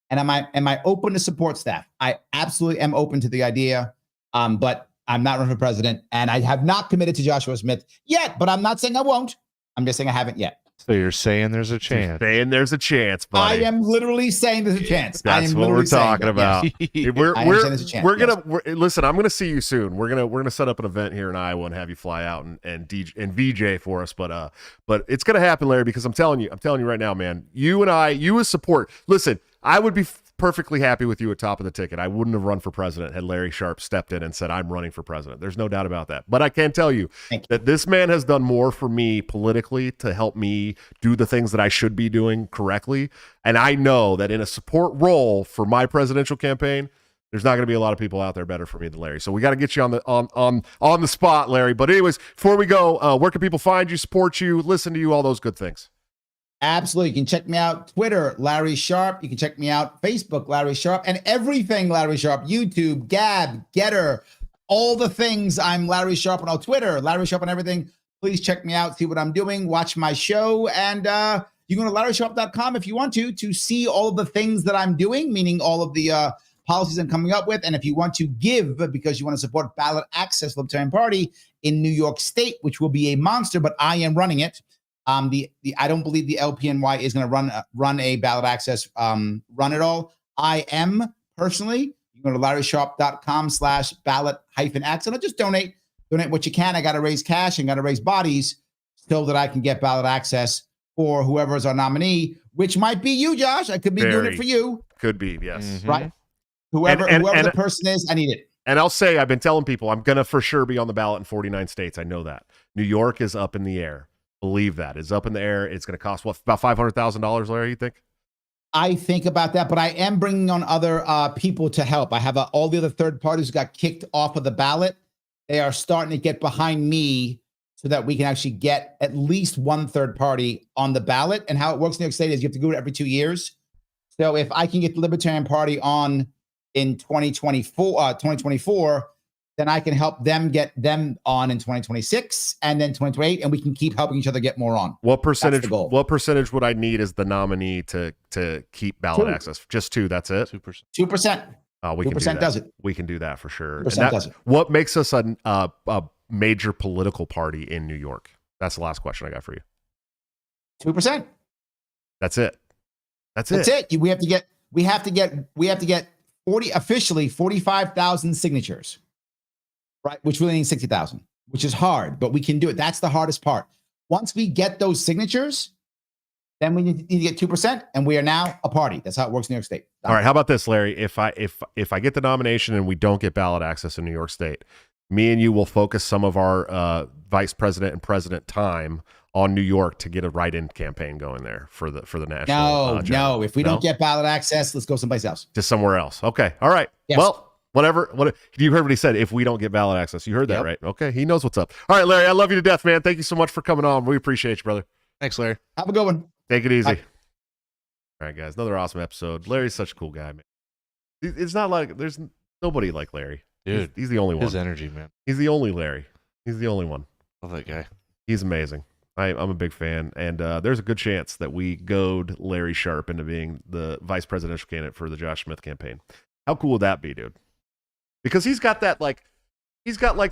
And am I open to support staff? I absolutely am open to the idea. But I'm not running for president, and I have not committed to Joshua Smith yet, but I'm not saying I won't. I'm just saying I haven't yet. So you're saying there's a chance. There's a chance, buddy. I am literally saying there's a chance. That's what we're talking about. Yes. We're gonna listen. I'm gonna see you soon. We're gonna set up an event here in Iowa and have you fly out and DJ and VJ for us. But it's gonna happen, Larry, because I'm telling you right now, man. You as support. Listen, I would be perfectly happy with you at top of the ticket. I wouldn't have run for president had Larry Sharpe stepped in and said, I'm running for president. There's no doubt about that. But I can tell you that this man has done more for me politically to help me do the things that I should be doing correctly. And I know that in a support role for my presidential campaign, there's not going to be a lot of people out there better for me than Larry. So we got to get you on the spot, Larry. But anyways, before we go, where can people find you, support you, listen to you, all those good things? Absolutely. You can check me out Twitter, Larry Sharpe. You can check me out Facebook, Larry Sharpe, and everything Larry Sharpe, YouTube, Gab, Getter, all the things. I'm Larry Sharpe on Twitter, Larry Sharpe on everything. Please check me out, see what I'm doing, watch my show, and you can go to LarrySharpe.com if you want to see all of the things that I'm doing, meaning all of the policies I'm coming up with. And if you want to give because you want to support Ballot Access Libertarian Party in New York State, which will be a monster, but I am running it. I don't believe the LPNY is going to run a ballot access run at all. I am personally. You can go to LarrySharpe.com/ballot-access. I'll just donate what you can. I got to raise cash and got to raise bodies so that I can get ballot access for whoever is our nominee, which might be you, Josh. I could be doing it for you. Could be, yes. Mm-hmm. Right. Whoever the person is, I need it. And I'll say, I've been telling people I'm going to for sure be on the ballot in 49 states. I know that. New York is up in the air. Believe that. It's up in the air. It's going to cost about $500,000, Larry, you think? I think about that, but I am bringing on other people to help. I have all the other third parties who got kicked off of the ballot. They are starting to get behind me so that we can actually get at least one third party on the ballot. And how it works in New York State is you have to do it every 2 years. So if I can get the Libertarian Party on in 2024, then I can help them get them on in 2026 and then 2028, and we can keep helping each other get more on. What percentage? What percentage would I need as the nominee to keep ballot access? Just 2. That's it. 2%. 2% does it. We can do that for sure. 2% does it. What makes us a major political party in New York? That's the last question I got for you. 2%. That's it. That's it. We have to get 45,000 signatures. Right, which really means 60,000. which is hard, but we can do it. That's the hardest part. Once we get those signatures, then we need to get 2%, and we are now a party. That's how it works in New York State. All right, how about this, Larry? If I get the nomination and we don't get ballot access in New York State, me and you will focus some of our vice president and president time on New York to get a write-in campaign going there for the national. No. If we don't get ballot access, let's go someplace else. To somewhere else. Okay. All right. Yes. Well, whatever. You heard what he said. If we don't get ballot access, you heard that, right? Okay. He knows what's up. All right, Larry. I love you to death, man. Thank you so much for coming on. We appreciate you, brother. Thanks, Larry. Have a good one. Take it easy. Bye. All right, guys. Another awesome episode. Larry's such a cool guy, man. It's not like there's nobody like Larry. Dude, he's the only one. His energy, man. He's the only Larry. He's the only one. Love that guy. He's amazing. I'm a big fan, and there's a good chance that we goad Larry Sharpe into being the vice presidential candidate for the Josh Smith campaign. How cool would that be, dude? Because he's got that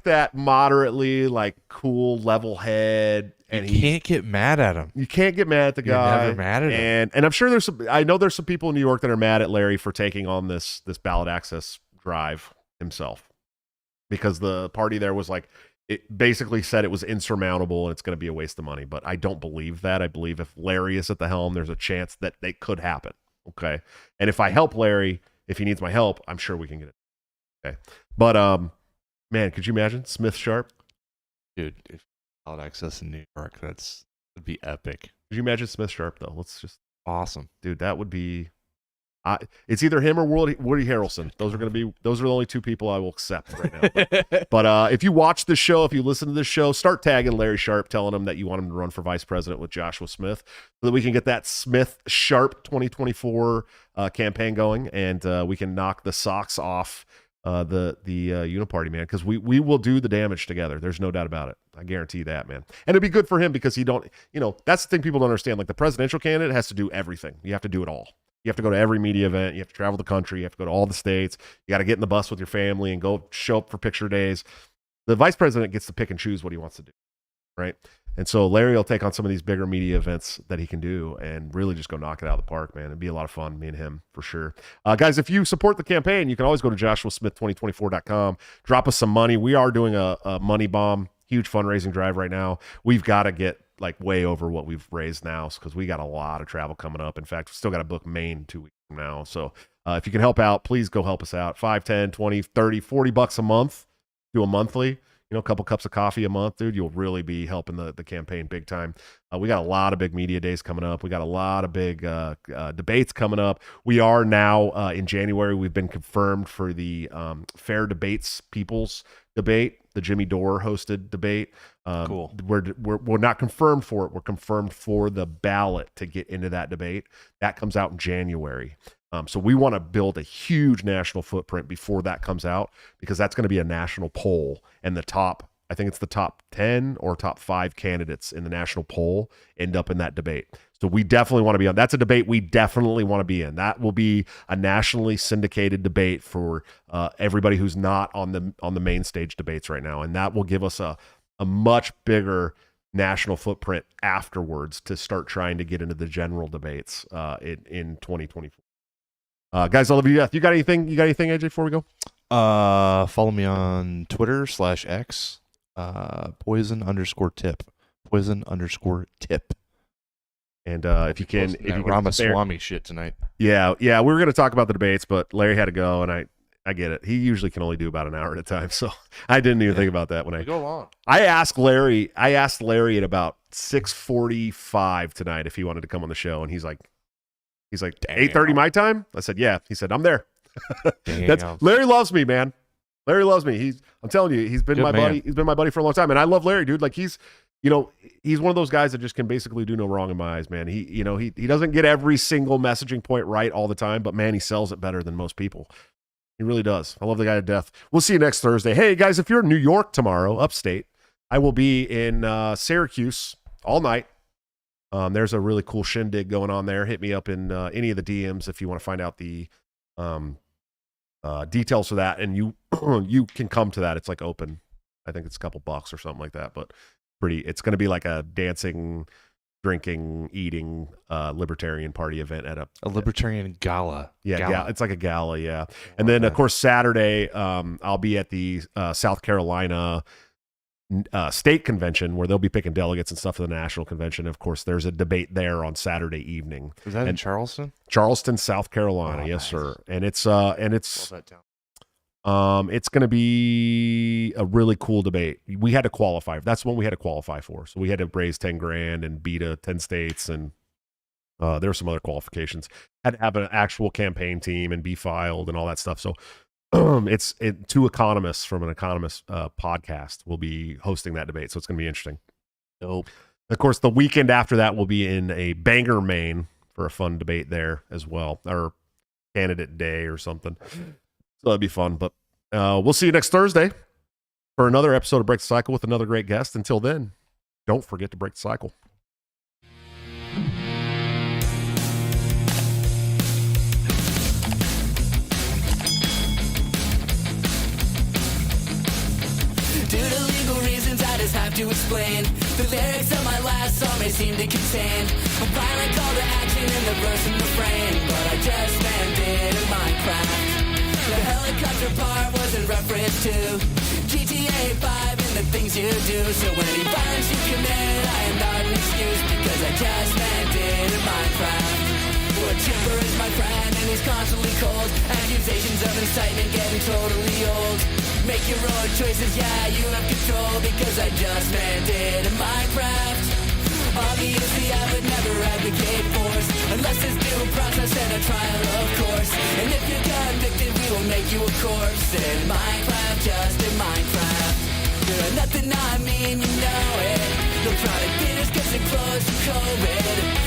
that moderately like cool level head, and you can't get mad at him. You can't get mad at the guy. You're never mad at him. And I'm sure I know there's some people in New York that are mad at Larry for taking on this ballot access drive himself, because the party there was like, it basically said it was insurmountable and it's going to be a waste of money. But I don't believe that. I believe if Larry is at the helm, there's a chance that they could happen. Okay. And if I help Larry, if he needs my help, I'm sure we can get it. Okay. But, man, could you imagine Smith Sharpe? Dude, if ballot access in New York, that'd be epic. Could you imagine Smith Sharpe though? Let's just, awesome. Dude, that would be, it's either him or Woody Harrelson. Those are the only two people I will accept right now. But if you watch this show, if you listen to this show, start tagging Larry Sharpe, telling him that you want him to run for vice president with Joshua Smith, so that we can get that Smith Sharpe 2024 campaign going, and we can knock the socks off the Uniparty, man, because we will do the damage together. There's no doubt about it. I guarantee that, man. And it'd be good for him because that's the thing people don't understand. Like, the presidential candidate has to do everything. You have to do it all. You have to go to every media event. You have to travel the country. You have to go to all the states. You got to get in the bus with your family and go show up for picture days. The vice president gets to pick and choose what he wants to do, right? And so Larry will take on some of these bigger media events that he can do and really just go knock it out of the park, man. It'd be a lot of fun, me and him, for sure. Guys, if you support the campaign, you can always go to joshuasmith2024.com. Drop us some money. We are doing a money bomb, huge fundraising drive right now. We've got to get like way over what we've raised now, because we got a lot of travel coming up. In fact, we still got to book Maine 2 weeks from now. So if you can help out, please go help us out. 5, 10, 20, 30, 40 bucks a month. Do a monthly, a couple cups of coffee a month, dude. You'll really be helping the campaign big time. We got a lot of big media days coming up. We got a lot of big debates coming up. We are now in January. We've been confirmed for the Fair Debates People's Debate, the Jimmy Dore hosted debate. Cool. We're not confirmed for it. We're confirmed for the ballot to get into that debate. That comes out in January. So we want to build a huge national footprint before that comes out, because that's going to be a national poll, and I think it's the top 10 or top 5 candidates in the national poll end up in that debate. So we definitely want to be on. That's a debate we definitely want to be in. That will be a nationally syndicated debate for everybody who's not on the main stage debates right now, and that will give us a much bigger national footprint afterwards to start trying to get into the general debates in 2024. Guys, I love you. You got anything, AJ, before we go? Follow me on Twitter /X, poison_tip. And if you can, Ramaswamy shit tonight. Yeah, we were going to talk about the debates, but Larry had to go, and I get it. He usually can only do about an hour at a time, so I didn't even think about that when I go long. I asked Larry at about 6:45 tonight if he wanted to come on the show, and he's like 8:30 my time. I said, yeah. He said, I'm there. Larry loves me, man. Larry loves me. I'm telling you, he's been buddy. He's been my buddy for a long time, and I love Larry, dude. Like, he's one of those guys that just can basically do no wrong in my eyes, man. He doesn't get every single messaging point right all the time, but man, he sells it better than most people. He really does. I love the guy to death. We'll see you next Thursday. Hey guys, if you're in New York tomorrow, upstate, I will be in Syracuse all night. There's a really cool shindig going on there. Hit me up in any of the DMs if you want to find out the details for that, and you can come to that. It's like open. I think it's a couple bucks or something like that, but it's going to be like a dancing, drinking, eating libertarian party event at a libertarian gala. Yeah, it's like a gala, yeah. And then of course Saturday, I'll be at the South Carolina state convention where they'll be picking delegates and stuff for the national convention. Of course, there's a debate there on Saturday evening. Is that in Charleston? Charleston, South Carolina. Oh, yes, nice. sir. And it's going to be a really cool debate. We had to qualify. That's one we had to qualify for. So we had to raise 10 grand and beat 10 states. And there were some other qualifications. Had to have an actual campaign team and be filed and all that stuff. So two economists from an economist podcast will be hosting that debate. So it's going to be interesting. Dope. Of course, the weekend after that will be in a Bangor, Maine for a fun debate there as well, or candidate day or something. So that'd be fun. But we'll see you next Thursday for another episode of Break the Cycle with another great guest. Until then, don't forget to break the cycle. Due to legal reasons, I just have to explain. The lyrics of my last song may seem to contain a violent call to action in the verse and refrain, but I just meant it in Minecraft. The helicopter part was in reference to GTA 5 and the things you do. So any violence you commit, I am not an excuse, because I just meant it in Minecraft. Well, Chipper is my friend and he's constantly cold. Accusations of incitement getting totally old. Make your own choices, yeah, you have control, because I just meant it in Minecraft. Obviously, I would never advocate force, unless there's due process and a trial, of course. And if you're convicted, we will make you a corpse. In Minecraft, just in Minecraft. Nothing I mean, you know it. They'll try to get us 'cause we're close to COVID.